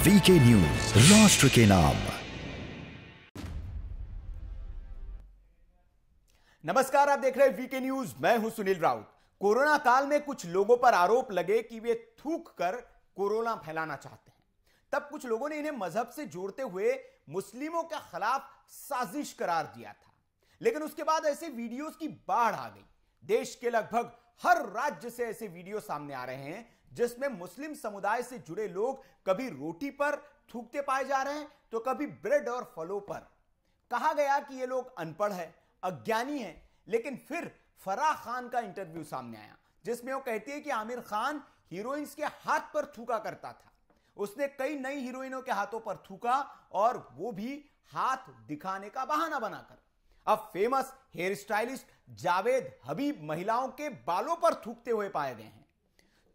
VK news, राष्ट्र के नाम। नमस्कार, आप देख रहे हैं वीके न्यूज। मैं हूं सुनील राउत। कोरोना काल में कुछ लोगों पर आरोप लगे कि वे थूक कर कोरोना फैलाना चाहते हैं। तब कुछ लोगों ने इन्हें मजहब से जोड़ते हुए मुस्लिमों के खिलाफ साजिश करार दिया था। लेकिन उसके बाद ऐसे वीडियोस की बाढ़ आ गई। देश के लगभग हर राज्य से ऐसे वीडियो सामने आ रहे हैं जिसमें मुस्लिम समुदाय से जुड़े लोग कभी रोटी पर थूकते पाए जा रहे हैं तो कभी ब्रेड और फलों पर। कहा गया कि ये लोग अनपढ़ हैं, अज्ञानी हैं। लेकिन फिर फराह खान का इंटरव्यू सामने आया जिसमें वो कहती है कि आमिर खान हीरोइंस के हाथ पर थूका करता था। उसने कई नई हीरोइनों के हाथों पर थूका और वो भी हाथ दिखाने का बहाना बनाकर। अब फेमस हेयर स्टाइलिस्ट जावेद हबीब महिलाओं के बालों पर थूकते हुए पाए गए हैं।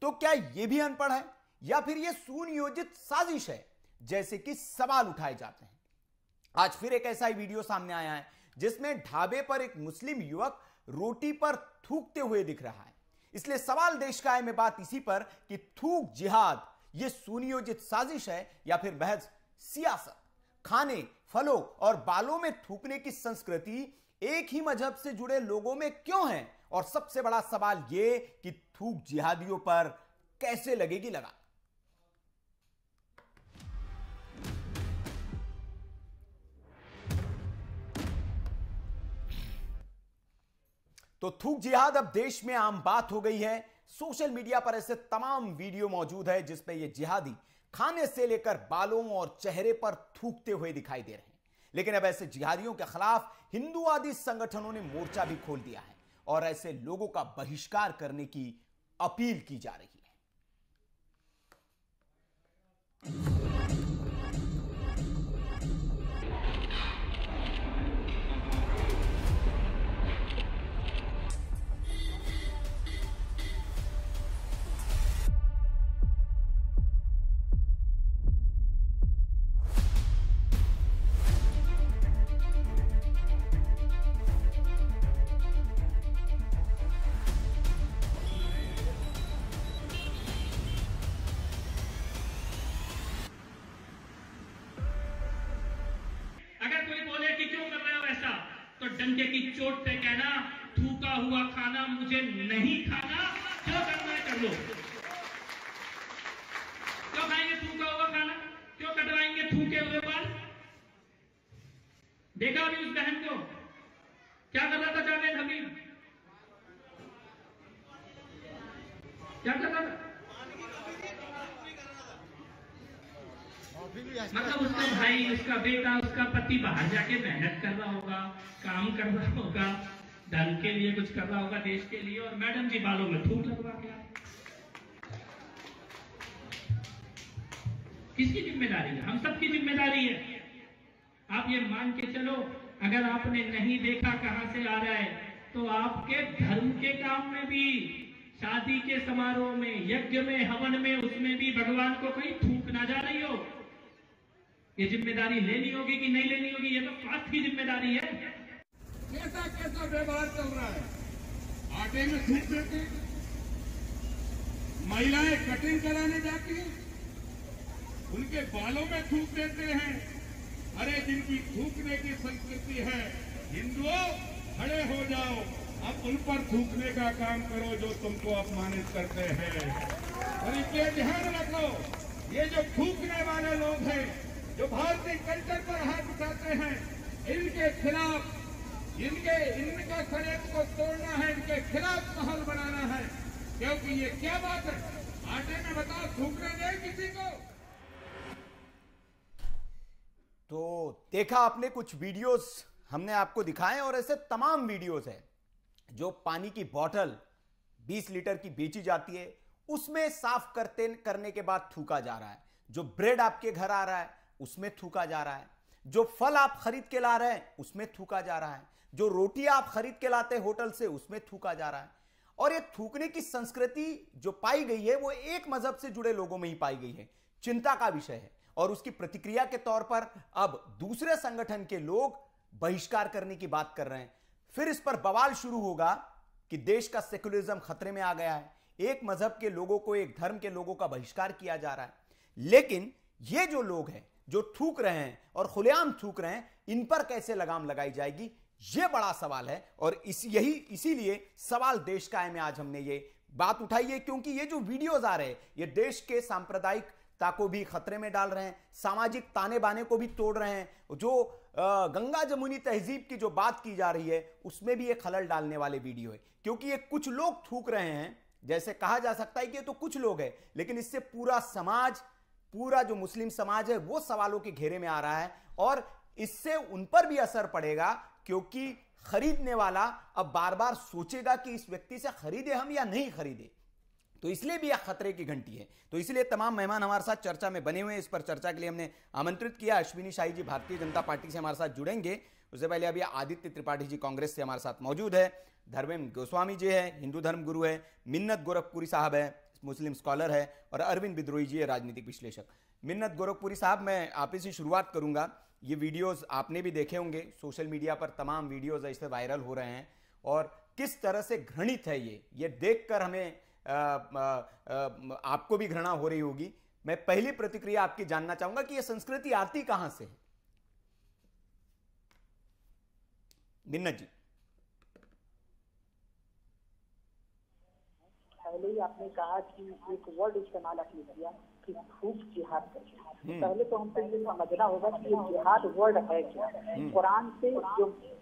तो क्या यह भी अनपढ़ है या फिर यह सुनियोजित साजिश है, जैसे कि सवाल उठाए जाते हैं। आज फिर एक ऐसा ही वीडियो सामने आया है जिसमें ढाबे पर एक मुस्लिम युवक रोटी पर थूकते हुए दिख रहा है। इसलिए सवाल देश का है में बात इसी पर कि थूक जिहाद यह सुनियोजित साजिश है या फिर महज सियासत। खाने, फलों और बालों में थूकने की संस्कृति एक ही मजहब से जुड़े लोगों में क्यों है? और सबसे बड़ा सवाल यह कि थूक जिहादियों पर कैसे लगेगी लगाम? तो थूक जिहाद अब देश में आम बात हो गई है। सोशल मीडिया पर ऐसे तमाम वीडियो मौजूद है जिसमें ये जिहादी खाने से लेकर बालों और चेहरे पर थूकते हुए दिखाई दे रहे हैं। लेकिन अब ऐसे जिहादियों के खिलाफ हिंदूवादी संगठनों ने मोर्चा भी खोल दिया है और ऐसे लोगों का बहिष्कार करने की अपील की जा रही है। तो डंडे की चोट से कहना, थूका हुआ खाना मुझे नहीं खाना, जो करना है कर लो। क्यों खाएंगे थूका हुआ खाना? क्यों कटवाएंगे थूके हुए बाल? देखा अभी उस बहन को क्या कर रहा था जावेद हबीब? क्या कर रहा था? मतलब उसका भाई, उसका बेटा, उसका पति बाहर जाके मेहनत कर रहा होगा, काम कर रहा होगा, धन के लिए कुछ कर रहा होगा, देश के लिए, और मैडम जी बालों में थूक लगवा के आए। किसकी जिम्मेदारी है? हम सबकी जिम्मेदारी है। आप ये मान के चलो, अगर आपने नहीं देखा कहां से आ रहा है, तो आपके धर्म के काम में भी, शादी के समारोह में, यज्ञ में, हवन में, उसमें भी भगवान को कोई थूक ना जा रही हो। ये जिम्मेदारी लेनी होगी कि नहीं लेनी होगी? ये तो कास्ट की जिम्मेदारी है। कैसा कैसा व्यवहार चल रहा है? आटे में थूक देते, महिलाएं कटिंग कराने जाती हैं, उनके बालों में थूक देते हैं। अरे जिनकी थूकने की संस्कृति है, हिंदुओं खड़े हो जाओ, अब उन पर थूकने का काम करो जो तुमको अपमानित करते हैं। और इसलिए ध्यान रखो, ये जो थूकने वाले लोग हैं, जो भारतीय कल्चर पर हाथ उठाते हैं, इनके खिलाफ, इनका षड्यंत्र को तोड़ना है, इनके खिलाफ माहौल बनाना है। क्योंकि ये क्या बात है, आटे में बताओ थूकने दें किसी को? तो देखा आपने, कुछ वीडियोस हमने आपको दिखाए और ऐसे तमाम वीडियोस हैं जो पानी की बोतल 20 लीटर की बेची जाती है, उसमें साफ करने के बाद थूका जा रहा है। जो ब्रेड आपके घर आ रहा है उसमें थूका जा रहा है। जो फल आप खरीद के ला रहे हैं उसमें थूका जा रहा है। जो रोटी आप खरीद के लाते हैं होटल से उसमें थूका जा रहा है। और ये थूकने की संस्कृति जो पाई गई है वो एक मजहब से जुड़े लोगों में ही पाई गई है। चिंता का विषय है और उसकी प्रतिक्रिया के तौर पर अब दूसरे संगठन के लोग बहिष्कार करने की बात कर रहे हैं। फिर इस पर बवाल शुरू होगा कि देश का सेकुलरिज्म खतरे में आ गया है, एक मजहब के लोगों को, एक धर्म के लोगों का बहिष्कार किया जा रहा है। लेकिन ये जो लोग हैं जो थूक रहे हैं और खुलेआम थूक रहे हैं, इन पर कैसे लगाम लगाई जाएगी, ये बड़ा सवाल है। और इसीलिए सवाल देश का है में आज हमने ये बात उठाई है, क्योंकि ये जो वीडियोज आ रहे हैं ये देश के सांप्रदायिकता को भी खतरे में डाल रहे हैं, सामाजिक ताने बाने को भी तोड़ रहे हैं। जो गंगा जमुनी तहजीब की जो बात की जा रही है उसमें भी ये खलल डालने वाले वीडियो है, क्योंकि ये कुछ लोग थूक रहे हैं। जैसे कहा जा सकता है कि ये तो कुछ लोग हैं, लेकिन इससे पूरा समाज, पूरा जो मुस्लिम समाज है वो सवालों के घेरे में आ रहा है, और इससे उन पर भी असर पड़ेगा, क्योंकि खरीदने वाला अब बार बार सोचेगा कि इस व्यक्ति से खरीदे हम या नहीं खरीदे। तो इसलिए भी यह खतरे की घंटी है। तो इसलिए तमाम मेहमान हमारे साथ चर्चा में बने हुए हैं। इस पर चर्चा के लिए हमने आमंत्रित किया अश्विनी शाही जी भारतीय जनता पार्टी से हमारे साथ जुड़ेंगे। उससे पहले अभी आदित्य त्रिपाठी जी कांग्रेस से हमारे साथ मौजूद है, धर्मेंद्र गोस्वामी जी है, हिंदू धर्म गुरु है, मिन्नत गोरखपुरी साहब है, मुस्लिम स्कॉलर है, और अरविंद बिद्रोही जी है, राजनीतिक विश्लेषक। मिन्नत गोरखपुरी साहब, मैं आप ही से शुरुआत करूंगा। ये वीडियोस आपने भी देखे होंगे, सोशल मीडिया पर तमाम वीडियोस ऐसे वायरल हो रहे हैं, और किस तरह से घृणित है ये देखकर हमें आपको भी घृणा हो रही होगी। मैं पहली प्रतिक्रिया आपकी जानना चाहूंगा कि ये संस्कृति आती कहां से है? मिन्नत जी। पहले ही आपने कहा कि एक वर्ड इस्तेमाल आपने किया कि थूक जिहाद करके। पहले तो हमको ये समझना होगा कि ये जिहाद वर्ड है क्या। कुरान से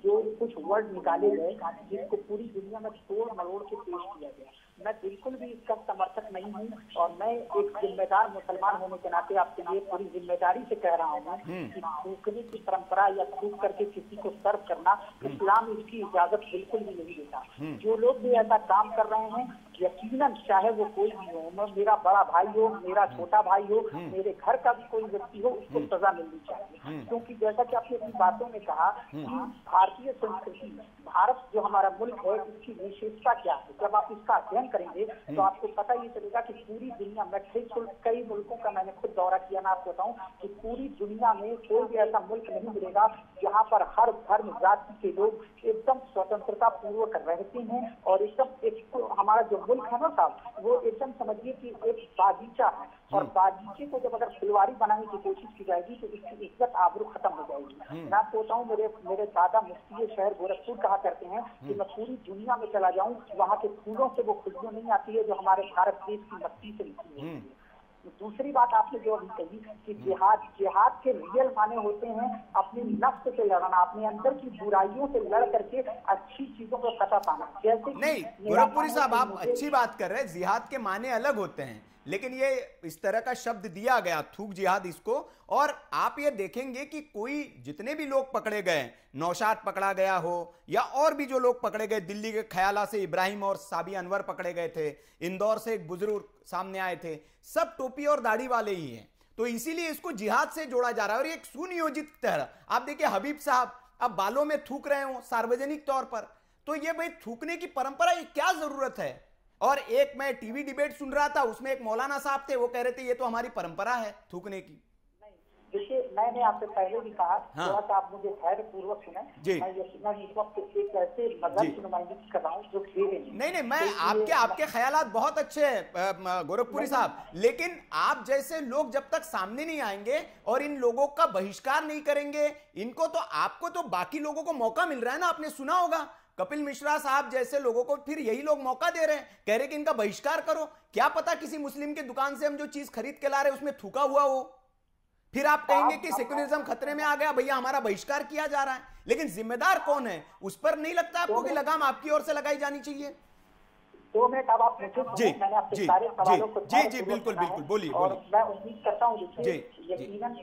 जो कुछ वर्ड निकाले गए जिसको पूरी दुनिया में तोड़ मरोड़ के पेश किया गया, मैं बिल्कुल भी इसका समर्थक नहीं हूँ। और मैं एक जिम्मेदार मुसलमान होने के नाते आपके लिए पूरी जिम्मेदारी से कह रहा हूँ कि थूकने की परंपरा या थूक करके किसी को सर्व करना, इस्लाम इसकी इजाजत बिल्कुल भी नहीं देता। जो लोग भी ऐसा काम कर रहे हैं, यकीनन चाहे वो कोई भी हो, मेरा बड़ा भाई हो, मेरा छोटा भाई हो, मेरे घर का भी कोई व्यक्ति हो, उसको सजा मिलनी चाहिए। क्योंकि जैसा कि आपने अपनी बातों में कहा कि भारतीय संस्कृति, भारत जो हमारा मुल्क है, इसकी विशेषता क्या है, जब आप इसका अध्ययन करेंगे तो आपको पता ही चलेगा कि पूरी दुनिया में कई मुल्कों का मैंने खुद दौरा किया। मैं आपको बताऊं कि पूरी दुनिया में कोई भी ऐसा मुल्क नहीं मिलेगा जहाँ पर हर धर्म जाति के लोग एकदम स्वतंत्रता पूर्वक रहते हैं, और एकदम एक हमारा जो मुल्क है ना साहब, वो एकदम समझिए कि एक बागीचा है, और बागीचे को जब अगर फुलवारी बनाने की कोशिश की जाएगी तो इसकी इज्जत आबरू खत्म हो जाएगी। मैं सोचता हूँ, मेरे दादा मुफ्ती शहर गोरखपुर कहा करते हैं कि मैं पूरी दुनिया में चला जाऊँ, वहाँ के फूलों से वो खुशबू नहीं आती है जो हमारे भारत देश की मट्टी से निकली है। दूसरी बात आपने जो अभी कही कि जिहाद के रियल माने होते हैं अपने नफ्स से लड़ना, अपने अंदर की बुराइयों से लड़ करके अच्छी चीजों को फतह पाना। जैसे नहीं, गोरखपुरी साहब आप अच्छी बात कर रहे हैं, जिहाद के माने अलग होते हैं, लेकिन ये इस तरह का शब्द दिया गया थूक जिहाद इसको। और आप ये देखेंगे कि कोई जितने भी लोग पकड़े गए, नौशाद पकड़ा गया हो या और भी जो लोग पकड़े गए, दिल्ली के ख्याला से इब्राहिम और साबी अनवर पकड़े गए थे, इंदौर से एक बुजुर्ग सामने आए थे, सब टोपी और दाढ़ी वाले ही हैं। तो इसीलिए इसको जिहाद से जोड़ा जा रहा है, और एक सुनियोजित तरह। आप देखिए हबीब साहब अब बालों में थूक रहे हो सार्वजनिक तौर पर, तो ये भाई थूकने की परंपरा ये क्या जरूरत है? और एक मैं टीवी डिबेट सुन रहा था, उसमें एक मौलाना साहब थे, वो कह रहे थे ये तो हमारी परंपरा है थूकने की। देखिए, मैंने आपसे पहले भी कहा, थोड़ा सा आप मुझे धैर्य पूर्वक सुने। मैं इस वक्त एक ऐसे मजहब की नुमाइंदगी कर रहा हूँ जो खेले नहीं, मैं आपके ख्यालात बहुत अच्छे हैं गोरखपुरी साहब, लेकिन आप जैसे लोग जब तक सामने नहीं आएंगे और इन लोगों का बहिष्कार नहीं करेंगे, इनको तो आपको तो बाकी लोगों को मौका मिल रहा है ना। आपने सुना होगा कपिल मिश्रा साहब जैसे लोगों को फिर यही लोग मौका दे रहे हैं, कह रहे कि इनका बहिष्कार करो। क्या पता किसी मुस्लिम की दुकान से हम जो चीज खरीद के ला रहे हैं उसमें थूका हुआ हो, फिर आप कहेंगे कि सेक्युलरिज्म खतरे में आ गया, भैया हमारा बहिष्कार किया जा रहा है। लेकिन जिम्मेदार कौन है, उस पर नहीं लगता आपको कि लगाम आपकी ओर से लगाई जानी चाहिए? 2 मिनट अब आप मुझे, मैंने आपके सारे सवालों को जी बिल्कुल बोलिए। और मैं उम्मीद करता हूँ यकीनन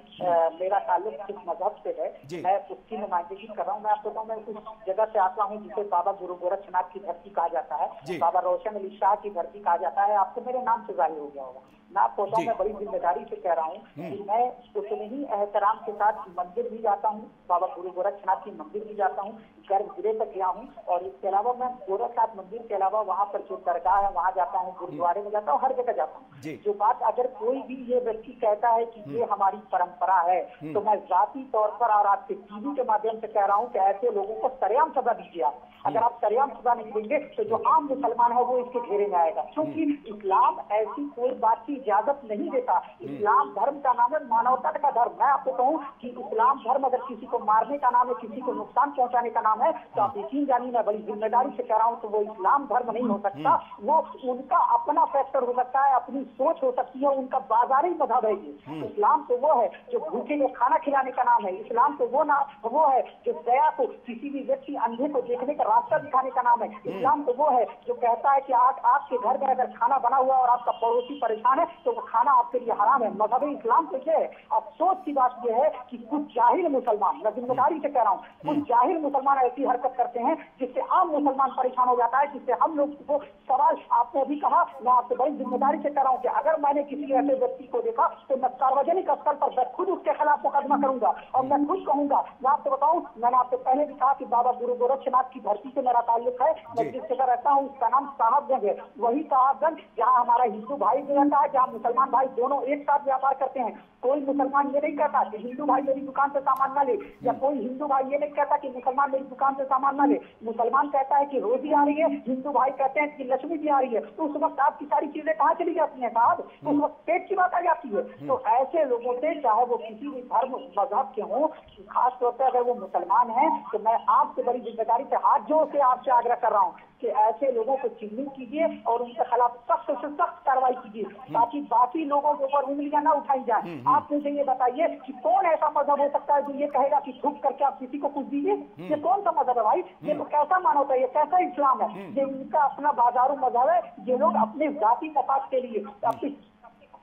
मेरा ताल्लुक किस मजहब से है, मैं उसकी नुमाइंदगी कर रहा हूँ। मैं आपको बताऊँ, मैं उस जगह से आता हूँ जिसे बाबा गुरु गोरक्षनाथ की धरती कहा जाता है, बाबा रोशन अली शाह की धरती कहा जाता है। आपको मेरे नाम से जाहिर हो गया होगा। मैं आपको बताऊँ, मैं बड़ी जिम्मेदारी से कह रहा हूँ कि मैं उतने ही एहतराम के साथ मंदिर भी जाता हूँ, बाबा गुरु गोरक्षनाथ की मंदिर भी जाता हूँ, गर्भगृह तक गया हूँ। और इसके अलावा मैं गोरखनाथ मंदिर के अलावा वहाँ पर जो दरगाह है वहाँ जाता हूँ, गुरुद्वारे में जाता हूँ, हर जगह जाता हूँ। जो बात अगर कोई भी ये व्यक्ति कहता है कि ये हमारी परंपरा है, तो मैं जाती तौर पर और आपके टीवी के माध्यम से कह रहा हूँ कि ऐसे लोगों को सरेआम सजा दीजिए आप। अगर आप सरेआम सजा नहीं देंगे तो जो आम मुसलमान है वो इसके घेरे में आएगा, क्योंकि इस्लाम ऐसी कोई बात की इजाजत नहीं देता। इस्लाम धर्म का नाम है मानवता का धर्म। मैं आपको कहूँ कि इस्लाम धर्म अगर किसी को मारने का नाम है, किसी को नुकसान पहुंचाने का नाम है, तो आप यकीन जानिए, मैं बड़ी जिम्मेदारी से कह रहा हूँ, तो वो इस्लाम धर्म नहीं हो सकता। वो उनका अपना फैक्टर हो सकता है, अपनी सोच हो सकती है, उनका बाजारी मजहब है ये। इस्लाम तो वो है जो भूखे को खाना खिलाने का नाम है। इस्लाम तो वो है जो दया को, किसी भी व्यक्ति अंधे को देखने का रास्ता दिखाने का नाम है। इस्लाम तो वो है जो कहता है कि आपके घर में अगर खाना बना हुआ और आपका पड़ोसी परेशान है तो वो खाना आपके लिए हराम है। मजहब इस्लाम तो ये है। अफसोस की बात यह है कि कुछ जाहिल मुसलमान, मैं जिम्मेदारी से कह रहा हूँ, कुछ जाहिल मुसलमान ऐसी हरकत करते हैं जिससे आम मुसलमान परेशान हो जाता है, जिससे हम लोग को सवाल, आपने अभी कहा, मैं आपसे बड़ी जिम्मेदारी से कह रहा हूँ कि अगर मैंने किसी ऐसे व्यक्ति को देखा तो मैं सार्वजनिक स्तर पर मैं खुद उसके खिलाफ मुकदमा करूंगा और मैं खुद कहूंगा। मैं आपको बताऊं, मैंने आपसे पहले भी कहा कि बाबा गुरु गोरक्षनाथ की धरती से मेरा ताल्लुक है। मैं जिस जगह रहता हूँ उसका नाम साहबगंज है। वही साहबगंज जहाँ हमारा हिंदू भाई भी रहता है, जहाँ मुसलमान भाई दोनों एक साथ व्यापार करते हैं। कोई मुसलमान ये नहीं कहता कि हिंदू भाई मेरी दुकान से सामान न ले, या कोई हिंदू भाई ये नहीं कहता कि मुसलमान मेरी दुकान से सामान न ले। मुसलमान कहता है कि रोजी आ रही है, हिंदू भाई कहते हैं कि लक्ष्मी भी आ रही है। तो उस वक्त आपकी सारी चीजें कहाँ चली जाती हैं साहब? उस वक्त पेट की बात आ जाती है। तो ऐसे लोगों से, चाहे वो किसी भी धर्म मजहब के हों, खास तौर पर अगर वो मुसलमान हैं, तो मैं आपसे बड़ी जिम्मेदारी से हाथ जोड़ से आपसे आग्रह कर रहा हूँ कि ऐसे लोगों को चिन्हित कीजिए और उनके खिलाफ सख्त से सख्त कार्रवाई कीजिए, ताकि बाकी लोगों के ऊपर उंगलियां ना उठाई जाए। आप मुझे ये बताइए कि कौन ऐसा मजहब हो सकता है जो ये कहेगा कि थूक करके आप किसी को कुछ दीजिए? ये कौन सा मजहब है भाई? ये तो कैसा मानवता है? ये कैसा इस्लाम है? ये उनका अपना बाजारू मजहब है। ये लोग अपने जाति मफाद के लिए, अपनी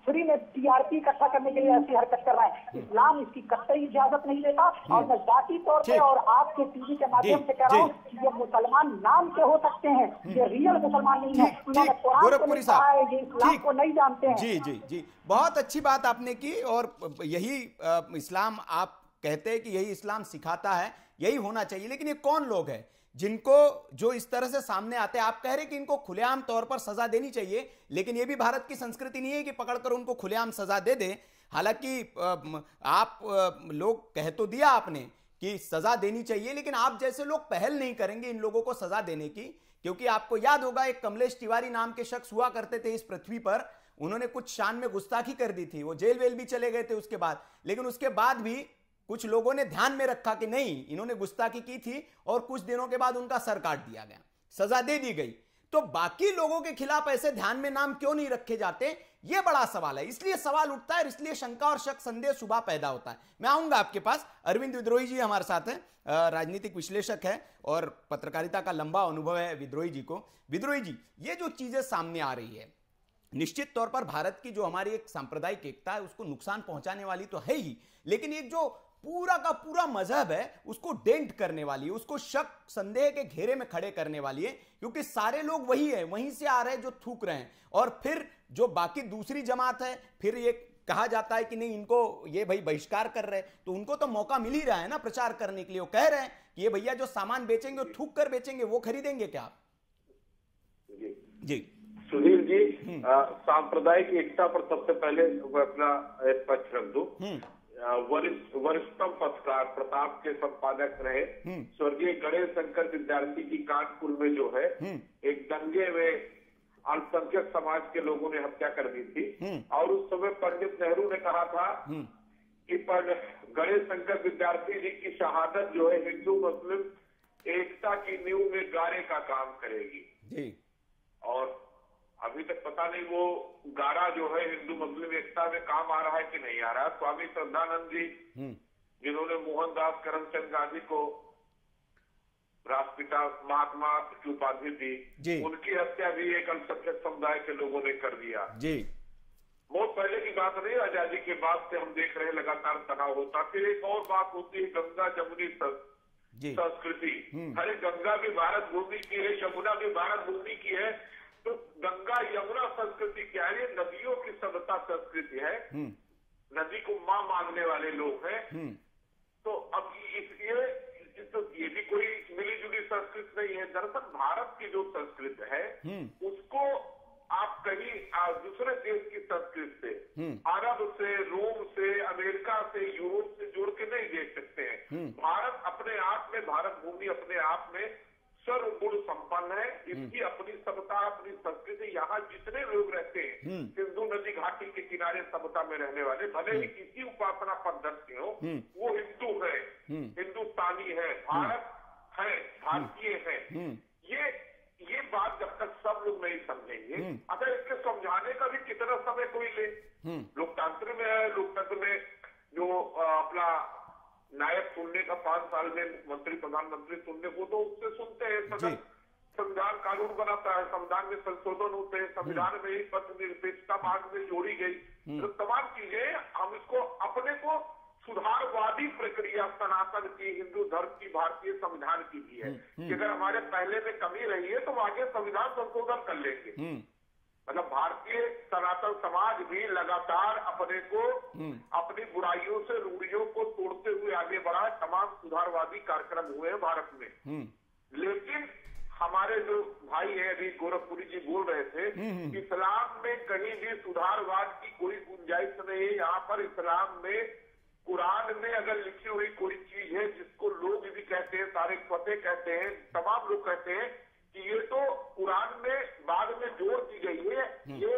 फ्री में टीआरपी इकट्ठा करने के लिए ऐसी हरकत कर रहे हैं। इस्लाम इसकी कतई इजाजत नहीं देता। और मैं जाती तौर पे और आपके टीवी के माध्यम से कह रहा हूँ कि ये मुसलमान नाम के हो सकते हैं, ये रियल मुसलमान नहीं है। उन्होंने कुरान को नहीं पढ़ा है, ये इस्लाम को नहीं जानते हैं। जी जी जी, बहुत अच्छी बात आपने की। और यही इस्लाम आप कहते हैं कि यही इस्लाम सिखाता है, यही होना चाहिए। लेकिन ये कौन लोग हैं जिनको, जो इस तरह से सामने आते हैं? आप कह रहे हैं कि इनको खुलेआम तौर पर सजा देनी चाहिए, लेकिन ये भी भारत की संस्कृति नहीं है कि पकड़कर उनको खुलेआम सजा दे दे। हालांकि आप लोग कह तो दिया आपने कि सजा देनी चाहिए, लेकिन आप जैसे लोग पहल नहीं करेंगे इन लोगों को सजा देने की। क्योंकि आपको याद होगा, एक कमलेश तिवारी नाम के शख्स हुआ करते थे इस पृथ्वी पर, उन्होंने कुछ शान में गुस्ताखी कर दी थी, वो जेल वेल भी चले गए थे उसके बाद। लेकिन उसके बाद भी कुछ लोगों ने ध्यान में रखा कि नहीं, इन्होंने गुस्ताखी की थी, और कुछ दिनों के बाद उनका सर काट दिया गया, सजा दे दी गई। तो बाकी लोगों के खिलाफ ऐसे ध्यान में नाम क्यों नहीं रखे जाते? यह बड़ा सवाल है। इसलिए सवाल उठता है, इसलिए शंका और शक संदेह सुबह पैदा होता है। मैं आऊंगा आपके पास। अरविंद विद्रोही जी हमारे साथ हैं, राजनीतिक विश्लेषक है और पत्रकारिता का लंबा अनुभव है विद्रोही जी को। विद्रोही जी, ये जो चीजें सामने आ रही है, निश्चित तौर पर भारत की जो हमारी एक सांप्रदायिक एकता है उसको नुकसान पहुंचाने वाली तो है ही, लेकिन एक जो पूरा का पूरा मजहब है उसको डेंट करने वाली है, उसको शक संदेह के घेरे में खड़े करने वाली है। क्योंकि सारे लोग वही है, वहीं से आ रहे हैं जो थूक रहे हैं। और फिर जो बाकी दूसरी जमात है, फिर ये कहा जाता है कि नहीं, इनको ये भाई बहिष्कार कर रहे हैं, तो उनको तो मौका मिल ही रहा है ना प्रचार करने के लिए। वो कह रहे हैं कि ये भैया जो सामान बेचेंगे वो थूक कर बेचेंगे, वो खरीदेंगे क्या आप? जी सुनील जी, सांप्रदायिक एकता पर सबसे पहले अपना पक्ष रख दो। वरिष्ठतम पत्रकार प्रताप के संपादक रहे स्वर्गीय गणेश शंकर विद्यार्थी की कानपुर में जो है एक दंगे में अल्पसंख्यक समाज के लोगों ने हत्या कर दी थी। और उस समय पंडित नेहरू ने कहा था कि गणेश शंकर विद्यार्थी जी की शहादत जो है हिंदू मुस्लिम एकता की नींव में गारे का काम करेगी। और अभी तक पता नहीं वो गारा जो है हिंदू मुस्लिम एकता में काम आ रहा है कि नहीं आ रहा है। स्वामी श्रद्धानंद जी जिन्होंने मोहनदास करमचंद गांधी को राष्ट्रपिता महात्मा की उपाधि दी, उनकी हत्या भी एक अल्पसंख्यक समुदाय के लोगों ने कर दिया। बहुत पहले की बात नहीं, आजादी के बाद से हम देख रहे हैं लगातार तनाव होता। फिर एक और बात होती है गंगा जमुनी संस्कृति। अरे गंगा भी भारत भूमि की है, यमुना भी भारत भूमि की है, तो गंगा यमुना संस्कृति क्या है? नदियों की सभ्यता संस्कृति है, नदी को मां मानने वाले लोग हैं। तो अब तो ये भी कोई मिली जुली संस्कृत नहीं है। दरअसल भारत की जो संस्कृत है उसको आप कहीं दूसरे देश की संस्कृत से, अरब से, रोम से, अमेरिका से, यूरोप से जोड़ के नहीं देख सकते हैं। भारत अपने आप में, भारत भूमि अपने आप में सर्वगुण संपन्न है। इसकी अपनी सभ्यता, अपनी संस्कृति, यहाँ जितने लोग रहते हैं सिंधु नदी घाटी के किनारे सभ्यता में रहने वाले, भले ही किसी उपासना पद्धति हो, वो हिंदू है, हिंदुस्तानी है, भारत है, भारतीय है। ये बात जब तक सब लोग नहीं समझेंगे, अगर इसके समझाने का भी कितना समय कोई ले, लोकतंत्र में है, लोकतंत्र में जो अपना नायक सुनने का 5 साल में मंत्री प्रधानमंत्री सुनने को, तो उससे सुनते हैं। सदन संविधान कानून बनाता है, संविधान में संशोधन होते हैं, संविधान में ही पथ निरपेक्षता बाद में जोड़ी गई, तो तमाम चीजें हम इसको अपने को सुधारवादी प्रक्रिया सनातन की, हिंदू धर्म की, भारतीय संविधान की भी है कि अगर हमारे पहले में कमी रही है तो आगे संविधान संशोधन कर लेंगे। मतलब भारतीय सनातन समाज भी लगातार अपने को अपनी बुराइयों से, रूढ़ियों को तोड़ते हुए आगे बढ़ा। तमाम सुधारवादी कार्यक्रम हुए हैं भारत में, लेकिन हमारे जो भाई है, अभी गोरखपुरी जी बोल रहे थे, इस्लाम में कहीं भी सुधारवाद की कोई गुंजाइश नहीं है। यहाँ पर इस्लाम में, कुरान में अगर लिखी हुई कोई चीज है जिसको लोग भी कहते हैं, सारे फतेह कहते हैं, तमाम लोग कहते हैं कि ये तो कुरान में बाद में जोड़ दी गई है, ये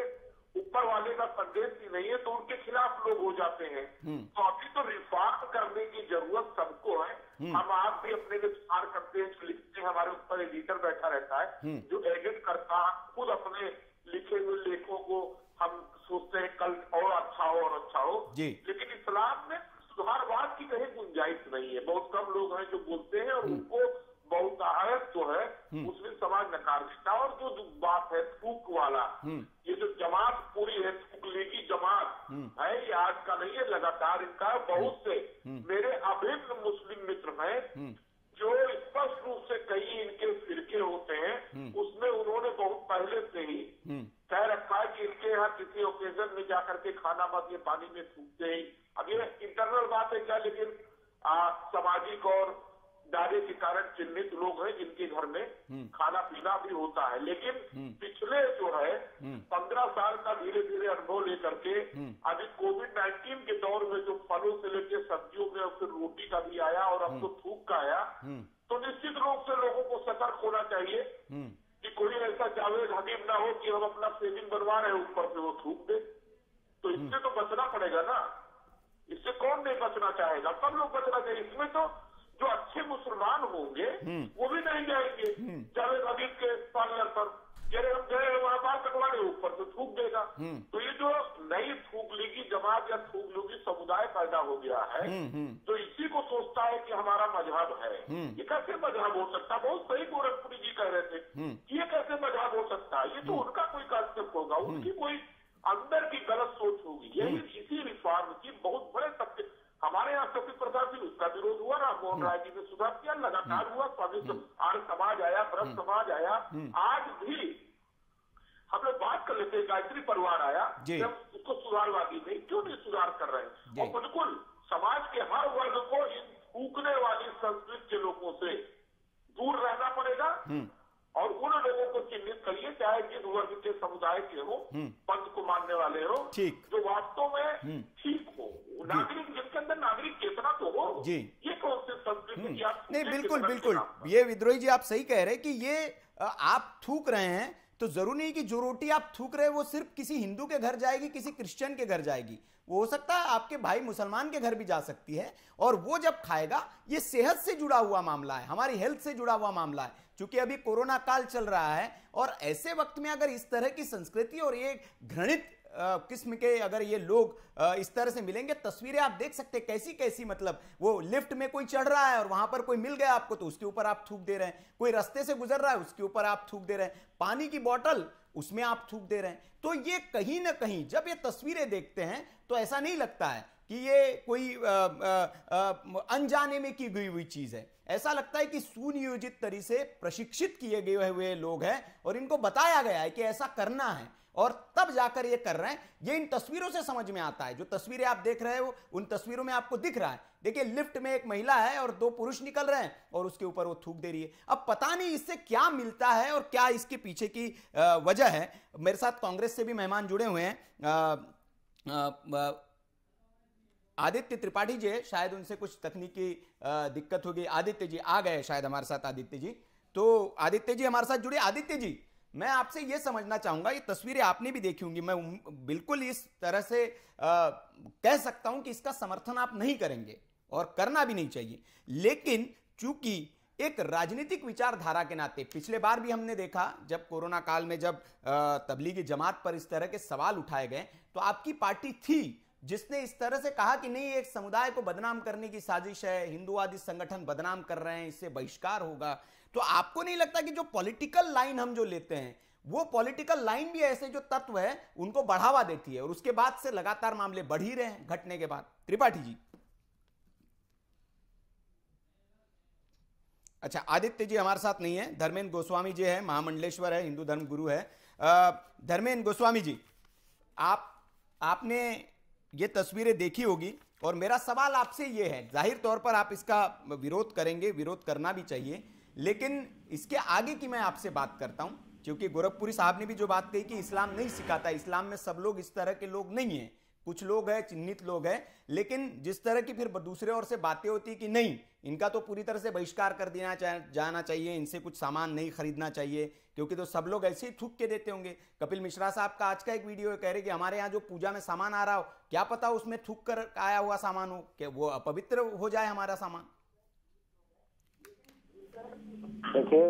ऊपर वाले का संदेश ही नहीं है, तो उनके खिलाफ लोग हो जाते हैं। तो अभी तो रिफॉर्म करने की जरूरत सबको है। हम आप भी अपने लिए सुधार करते हैं, लिखते हैं, हमारे ऊपर एडिटर बैठा रहता है जो एडिट करता है, खुद अपने लिखे हुए लेखों को हम सोचते हैं कल और अच्छा हो और अच्छा हो, लेकिन इस्लाम में सुधारवाद की कहीं गुंजाइश नहीं है। बहुत कम लोग हैं जो बोलते हैं और उनको बहुतायत जो है मुस्लिम समाज नकार देता है। और जो बात है थूक वाला, ये जो जमात पूरी है, थूक लेगी जमात है, ये आज का नहीं है, लगातार इनका बहुत से मेरे अभिन्न मुस्लिम मित्र हैं जो स्पष्ट रूप से कई इनके फिरके होते हैं, उसमें उन्होंने बहुत पहले से ही कह रखा है कि इनके यहाँ किसी ओकेजन में जाकर के खाना मत, ये पानी में थूकते ही। अब ये इंटरनल बात है क्या, लेकिन सामाजिक और दायरे के कारण चिन्हित लोग हैं जिनके घर में खाना पीना भी होता है। लेकिन पिछले जो है 15 साल का धीरे धीरे अनुभव लेकर के अभी कोविड-19 के दौर में जो फलों से लेकर सब्जियों में और फिर रोटी का भी आया और अब तो थूक का आया, तो निश्चित रूप से लोगों को सतर्क होना चाहिए कि कोई ऐसा जावेद हकीम ना हो कि हम अपना सेविंग बनवा रहे हैं, ऊपर से वो थूक दे। तो इससे तो बचना पड़ेगा ना, इससे कौन नहीं बचना चाहेगा, सब लोग बचना चाहिए। इसमें तो जो अच्छे मुसलमान होंगे वो भी नहीं जाएंगे जावेद हकीम के पार्लर पर, जैसे हम गए वहां बाल कटवाने, ऊपर से थूक देगा। तो ये जो नई थूक लीगी जमात या थूक लीगी समुदाय पैदा हो गया है, जो इसी को सोचता है कि हमारा मजहब है। ये कैसे मजहब हो सकता? बहुत सही गोरखपुरी जी कह रहे थे कि ये कैसे मजहब हो सकता है, ये तो उनका कोई कांसेप्ट होगा, उनकी कोई अंदर की गलत सोच होगी। यही इसी रिफॉर्म की बहुत बड़े तथ्य। हमारे यहाँ सती प्रसाद जी, उसका विरोध हुआ, राम मोहन राय जी ने सुधार किया, लगातार हुआ, स्वामी आर्य समाज आया, ब्रह्म समाज आया, आज भी हम लोग बात कर लेते हैं, गायत्री परिवार आया, जब उसको सुधारवादी नहीं, क्यों नहीं सुधार कर रहे हैं? और बिल्कुल समाज के हर वर्ग को इन फूकने वाली संस्कृति के लोगों से दूर रहना पड़ेगा और उन लोगों को चिन्हित करिए, चाहे जिस वर्ग के समुदाय के हो, पंथ को मानने वाले हो, जो वास्तव में ठीक हो, नागरिक जिनके अंदर नागरिक चेतना तो हो। ये कौन सी संस्कृति की आप नहीं, बिल्कुल बिल्कुल, ये विद्रोही जी आप सही कह रहे हैं कि ये आप थूक रहे हैं तो जरूरी नहीं कि जो रोटी आप थूक रहे हैं वो सिर्फ किसी हिंदू के घर जाएगी, किसी क्रिश्चियन के घर जाएगी, वो हो सकता है आपके भाई मुसलमान के घर भी जा सकती है। और वो जब खाएगा, ये सेहत से जुड़ा हुआ मामला है, हमारी हेल्थ से जुड़ा हुआ मामला है, क्योंकि अभी कोरोना काल चल रहा है। और ऐसे वक्त में अगर इस तरह की संस्कृति और ये घृणित किस्म के अगर ये लोग इस तरह से मिलेंगे, तस्वीरें आप देख सकते हैं कैसी कैसी, मतलब वो लिफ्ट में कोई चढ़ रहा है और वहां पर कोई मिल गया आपको तो उसके ऊपर आप थूक दे रहे हैं, कोई रास्ते से गुजर रहा है उसके ऊपर आप थूक दे रहे हैं, पानी की बोतल उसमें आप थूक दे रहे हैं। तो ये कहीं ना कहीं जब ये तस्वीरें देखते हैं तो ऐसा नहीं लगता है कि ये कोई अनजाने में की गई हुई चीज है, ऐसा लगता है कि सुनियोजित तरीके से प्रशिक्षित किए गए हुए लोग हैं और इनको बताया गया है कि ऐसा करना है। और तब जाकर ये कर रहे हैं। ये इन तस्वीरों से समझ में आता है। जो तस्वीरें आप देख रहे हो उन तस्वीरों में आपको दिख रहा है, देखिए लिफ्ट में एक महिला है और 2 पुरुष निकल रहे हैं और उसके ऊपर वो थूक दे रही है। अब पता नहीं इससे क्या मिलता है और क्या इसके पीछे की वजह है। मेरे साथ कांग्रेस से भी मेहमान जुड़े हुए हैं। आदित्य त्रिपाठी जी, शायद उनसे कुछ तकनीकी दिक्कत होगी। आदित्य जी आ गए शायद हमारे साथ। आदित्य जी, तो आदित्य जी हमारे साथ जुड़े। आदित्य जी, मैं आपसे यह समझना चाहूंगा, ये तस्वीरें आपने भी देखी होंगी, मैं बिल्कुल इस तरह से कह सकता हूं कि इसका समर्थन आप नहीं करेंगे और करना भी नहीं चाहिए, लेकिन चूंकि एक राजनीतिक विचारधारा के नाते पिछले बार भी हमने देखा जब कोरोना काल में जब तबलीगी जमात पर इस तरह के सवाल उठाए गए तो आपकी पार्टी थी जिसने इस तरह से कहा कि नहीं, एक समुदाय को बदनाम करने की साजिश है, हिंदुवादी संगठन बदनाम कर रहे हैं, इससे बहिष्कार होगा। तो आपको नहीं लगता कि जो पॉलिटिकल लाइन हम जो लेते हैं वो पॉलिटिकल लाइन भी ऐसे जो तत्व है उनको बढ़ावा देती है और उसके बाद से लगातार मामले बढ़ ही रहे हैं घटने के बाद? त्रिपाठी जी। अच्छा, आदित्य जी हमारे साथ नहीं है। धर्मेंद्र गोस्वामी जी है, महामंडलेश्वर है, हिंदू धर्म गुरु है। धर्मेंद्र गोस्वामी जी, आपने ये तस्वीरें देखी होगी और मेरा सवाल आपसे ये है, जाहिर तौर पर आप इसका विरोध करेंगे, विरोध करना भी चाहिए, लेकिन इसके आगे की मैं आपसे बात करता हूं, क्योंकि गोरखपुरी साहब ने भी जो बात कही कि इस्लाम नहीं सिखाता, इस्लाम में सब लोग इस तरह के लोग नहीं हैं, कुछ लोग हैं, चिन्हित लोग हैं, लेकिन जिस तरह की फिर दूसरे ओर से बातें होती कि नहीं, इनका तो पूरी तरह से बहिष्कार कर देना जाना चाहिए, इनसे कुछ सामान नहीं खरीदना चाहिए, क्योंकि तो सब लोग ऐसे ही थूक के देते होंगे। कपिल मिश्रा साहब का आज का एक वीडियो कह रहे कि हमारे यहाँ जो पूजा में सामान आ रहा हो, क्या पता उसमें थूक कर आया हुआ सामान हो, कि वो अपवित्र हो जाए हमारा सामान। देखिए,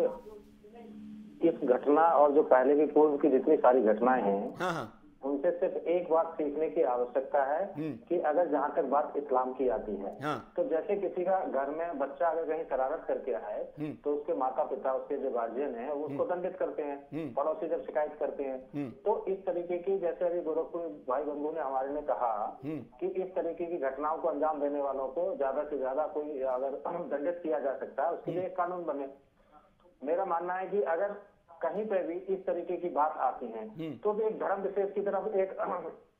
इस घटना और जो पहले की पूर्व की जितनी सारी घटनाएं हैं, हाँ, उनसे सिर्फ एक बात सीखने की आवश्यकता है कि अगर जहाँ तक बात इस्लाम की आती है, तो जैसे किसी का घर में बच्चा अगर कहीं शरारत करके आए तो उसके माता पिता, उसके जो गार्जियन है, वो उसको दंडित करते हैं, पड़ोसी जब शिकायत करते हैं। तो इस तरीके की, जैसे अभी गोरखपुर भाई बंधु ने हमारे ने कहा कि इस तरीके की घटनाओं को अंजाम देने वालों को ज्यादा से ज्यादा कोई अगर दंडित किया जा सकता है, उसके लिए एक कानून बने। मेरा मानना है कि अगर कहीं पे भी इस तरीके की बात आती है तो भी एक धर्म विशेष की तरफ एक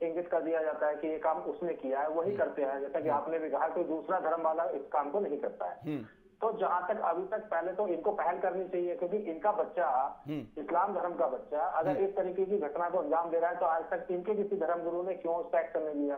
इंगित कर दिया जाता है कि ये काम उसने किया है, वही करते हैं। जैसा कि आपने भी कहा, कोई दूसरा धर्म वाला इस काम को नहीं करता है। तो जहां तक अभी तक, पहले तो इनको पहल करनी चाहिए, क्योंकि इनका बच्चा, इस्लाम धर्म का बच्चा अगर इस तरीके की घटना को अंजाम दे रहा है तो आज तक इनके किसी धर्म गुरु ने क्यों उसका एक्शन नहीं लिया?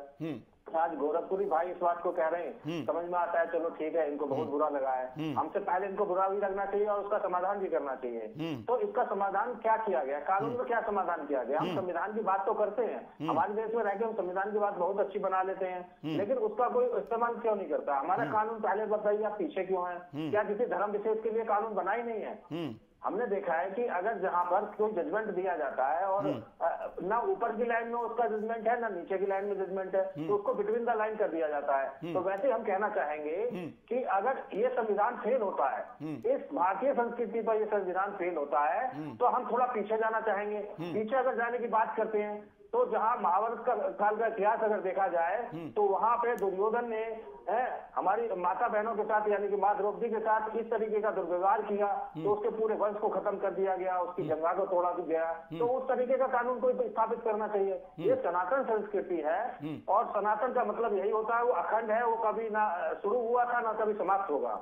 आज गोरखपुरी भाई इस बात को कह रहे हैं, समझ में आता है, चलो ठीक है, इनको बहुत बुरा लगा है, हमसे पहले इनको बुरा भी लगना चाहिए और उसका समाधान भी करना चाहिए। तो इसका समाधान क्या किया गया, कानून में क्या समाधान किया गया? हम संविधान की बात तो करते हैं, हमारे देश में रहकर हम संविधान की बात बहुत अच्छी बना लेते हैं, लेकिन उसका कोई इस्तेमाल क्यों नहीं करता? हमारा कानून पहले बताइए, आप पीछे क्यों है? क्या किसी धर्म विशेष के लिए कानून बना ही नहीं है? हमने देखा है कि अगर जहां पर कोई जजमेंट दिया जाता है और ना ऊपर की लाइन में उसका जजमेंट है, ना नीचे की लाइन में जजमेंट है, तो उसको बिटवीन द लाइन कर दिया जाता है। तो वैसे हम कहना चाहेंगे कि अगर ये संविधान फेल होता है, इस भारतीय संस्कृति पर ये संविधान फेल होता है, तो हम थोड़ा पीछे जाना चाहेंगे। पीछे अगर जाने की बात करते हैं तो जहां महाभारत का काल का इतिहास अगर देखा जाए तो वहां पे दुर्योधन ने हमारी माता बहनों के साथ, यानी कि माँ द्रौपदी के साथ इस तरीके का दुर्व्यवहार किया तो उसके पूरे वंश को खत्म कर दिया गया, उसकी गंगा को तोड़ा गया। तो उस तरीके का कानून को स्थापित करना चाहिए। ये सनातन संस्कृति है और सनातन का मतलब यही होता है, वो अखंड है, वो कभी ना शुरू हुआ था ना कभी समाप्त होगा।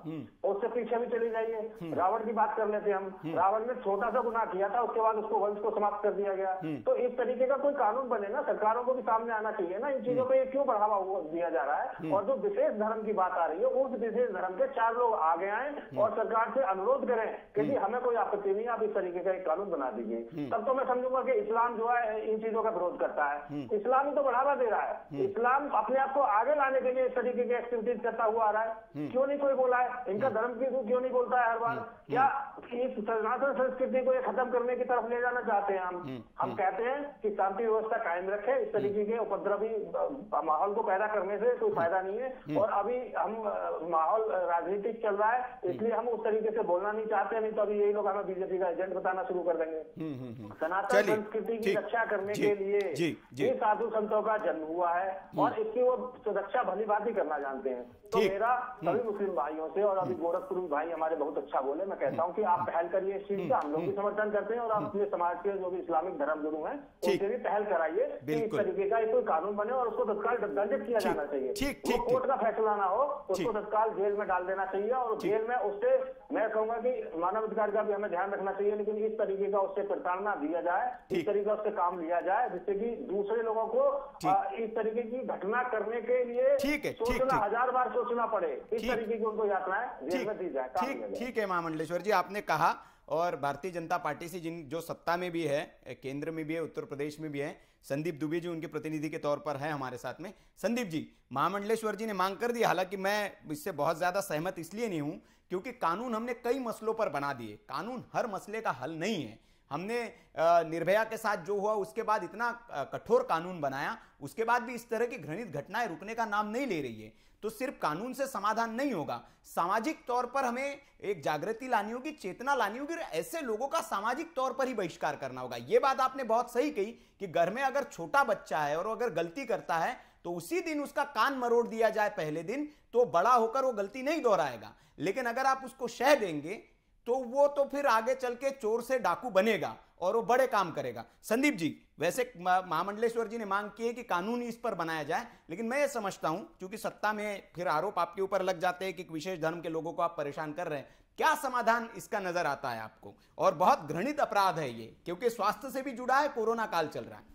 उससे पीछे भी चली जाइए, रावण की बात कर लेते हैं हम, रावण ने छोटा सा गुनाह किया था, उसके बाद उसको वंश को समाप्त कर दिया गया। तो इस तरीके का कोई कानून बने ना, सरकारों को भी सामने आना चाहिए ना, इन चीजों को ये क्यों बढ़ावा दिया जा रहा है? और जो विशेष धर्म की बात आ रही है, उस विशेष धर्म के 4 लोग आगे आए और सरकार से अनुरोध करें कि जी हमें कोई आपत्ति नहीं, आप इस तरीके का एक कानून बना दीजिए। तब तो मैं समझूंगा कि इस्लाम जो है इन चीजों का विरोध करता है। इस्लाम ही तो बढ़ावा दे रहा है, इस्लाम अपने आप को आगे लाने के लिए इस तरीके की एक्टिविटीज करता हुआ आ रहा है। क्यों नहीं कोई बोला है? इनका धर्म क्यों नहीं बोलता है हर बार? क्या इस सनातन संस्कृति को खत्म करने की तरफ ले जाना चाहते हैं हम कहते हैं कि शांति व्यवस्था व्यवस्था कायम रखे। इस तरीके के उपद्रवी माहौल को पैदा करने से कोई फायदा नहीं है। और अभी हम माहौल राजनीतिक चल रहा है, इसलिए हम उस तरीके से बोलना नहीं चाहते, नहीं तो अभी यही लोग हमें बीजेपी का एजेंट बताना शुरू कर देंगे। सनातन संस्कृति की रक्षा करने के लिए ये साधु संतों का जन्म हुआ है और इसकी वो रक्षा भली बात ही करना जानते हैं। तो मेरा सभी मुस्लिम भाइयों से, और अभी गोरखपुर भाई हमारे बहुत अच्छा बोले, मैं कहता हूँ कि आप पहल करिए इस चीज का, हम लोग भी समर्थन करते हैं, और आप अपने समाज के जो भी इस्लामिक धर्मगुरु हैं उनसे भी पहल कराइए कि इस तरीके का कोई कानून बने और उसको तत्काल दंडित किया जाना चाहिए। कोर्ट का फैसला ना हो, उसको तत्काल जेल में डाल देना चाहिए, और जेल में उससे मैं कहूंगा कि मानवाधिकार का भी हमें ध्यान रखना चाहिए, लेकिन इस तरीके का उससे प्रताड़ना दिया जाए, इस तरीके का उससे काम लिया जाए, जिससे कि दूसरे लोगों को इस तरीके की घटना करने के लिए सोचना 1000 बार सोचना पड़े, इस तरीके की उनको यातनाएं जेल में दी जाए। ठीक है महामंडलेश्वर जी, आपने कहा, और भारतीय जनता पार्टी से जो सत्ता में भी है, केंद्र में भी है, उत्तर प्रदेश में भी है, संदीप दुबे जी उनके प्रतिनिधि के तौर पर है हमारे साथ में। संदीप जी, महामंडलेश्वर जी ने मांग कर दी, हालांकि मैं इससे बहुत ज्यादा सहमत इसलिए नहीं हूं क्योंकि कानून हमने कई मसलों पर बना दिए, कानून हर मसले का हल नहीं है। हमने निर्भया के साथ जो हुआ उसके बाद इतना कठोर कानून बनाया, उसके बाद भी इस तरह की घृणित घटनाएं रुकने का नाम नहीं ले रही है। तो सिर्फ कानून से समाधान नहीं होगा, सामाजिक तौर पर हमें एक जागृति लानी होगी, चेतना लानी होगी, और ऐसे लोगों का सामाजिक तौर पर ही बहिष्कार करना होगा। यह बात आपने बहुत सही कही कि घर में अगर छोटा बच्चा है और अगर गलती करता है तो उसी दिन उसका कान मरोड़ दिया जाए पहले दिन, तो बड़ा होकर वो गलती नहीं दोहराएगा। लेकिन अगर आप उसको शह देंगे तो वो तो फिर आगे चल के चोर से डाकू बनेगा और वो बड़े काम करेगा। संदीप जी, वैसे महामंडलेश्वर जी ने मांग की है कि कानून इस पर बनाया जाए, लेकिन मैं ये समझता हूं क्योंकि सत्ता में फिर आरोप आपके ऊपर लग जाते हैं कि विशेष धर्म के लोगों को आप परेशान कर रहे हैं, क्या समाधान इसका नजर आता है आपको? और बहुत घृणित अपराध है ये, क्योंकि स्वास्थ्य से भी जुड़ा है, कोरोना काल चल रहा है।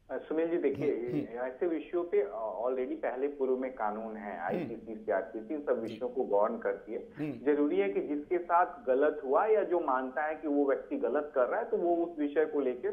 सुनील जी, देखिए ऐसे विषयों पे ऑलरेडी पहले पूर्व में कानून है, आईपीसी, सीआरपीसी, इन सब विषयों को गवर्न करती है। जरूरी है कि जिसके साथ गलत हुआ या जो मानता है कि वो व्यक्ति गलत कर रहा है, तो वो उस विषय को लेके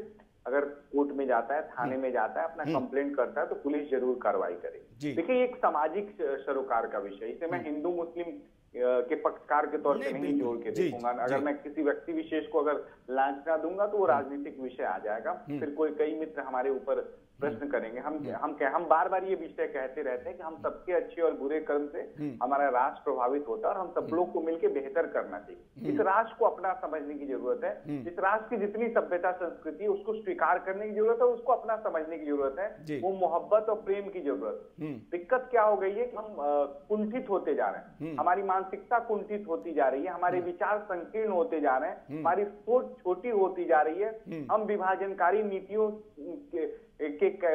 अगर कोर्ट में जाता है, थाने में जाता है, अपना कंप्लेंट करता है, तो पुलिस जरूर कार्रवाई करेगी। देखिए, एक सामाजिक सरोकार का विषय, इसे मैं हिंदू मुस्लिम के पक्षकार के तौर पे नहीं जोड़ के देखूंगा। अगर मैं किसी व्यक्ति विशेष को अगर लांछना दूंगा तो वो राजनीतिक विषय आ जाएगा, फिर कई मित्र हमारे ऊपर प्रश्न करेंगे। हम बार बार ये विषय कहते रहते हैं कि हम सबके अच्छे और बुरे कर्म से हमारा राष्ट्र प्रभावित होता है और हम सब लोग को मिलकर बेहतर करना चाहिए। इस राष्ट्र को अपना समझने की जरूरत है, इस राष्ट्र की जितनी सभ्यता संस्कृति उसको स्वीकार करने की जरूरत है, उसको अपना समझने की जरूरत है, वो मोहब्बत और प्रेम की जरूरत है। दिक्कत क्या हो गई है कि हम कुंठित होते जा रहे हैं, हमारी मानसिकता कुंठित होती जा रही है, हमारे विचार संकीर्ण होते जा रहे हैं, हमारी सोच छोटी होती जा रही है, हम विभाजनकारी नीतियों के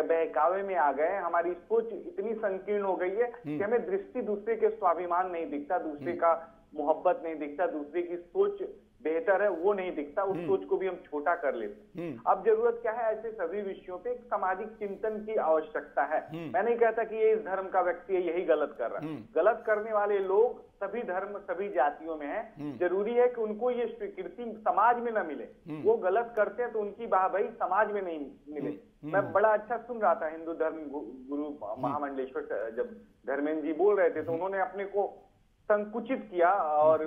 बहकावे में आ गए, हमारी सोच इतनी संकीर्ण हो गई है कि हमें दृष्टि दूसरे के स्वाभिमान नहीं दिखता, दूसरे का मोहब्बत नहीं दिखता, दूसरे की सोच बेहतर है वो नहीं दिखता, उस सोच को भी हम छोटा कर लेते हैं। अब जरूरत क्या है, ऐसे सभी विषयों पे एक सामाजिक चिंतन की आवश्यकता है। मैं नहीं कहता कि ये इस धर्म का व्यक्ति है यही गलत कर रहा है, गलत करने वाले लोग सभी धर्म सभी जातियों में है। जरूरी है कि उनको ये स्वीकृति समाज में न मिले, वो गलत करते हैं तो उनकी वाहवाही समाज में नहीं मिले। मैं बड़ा अच्छा सुन रहा था हिंदू धर्म गुरु महामंडलेश्वर जब धर्मेंद्र जी बोल रहे थे, तो उन्होंने अपने को संकुचित किया और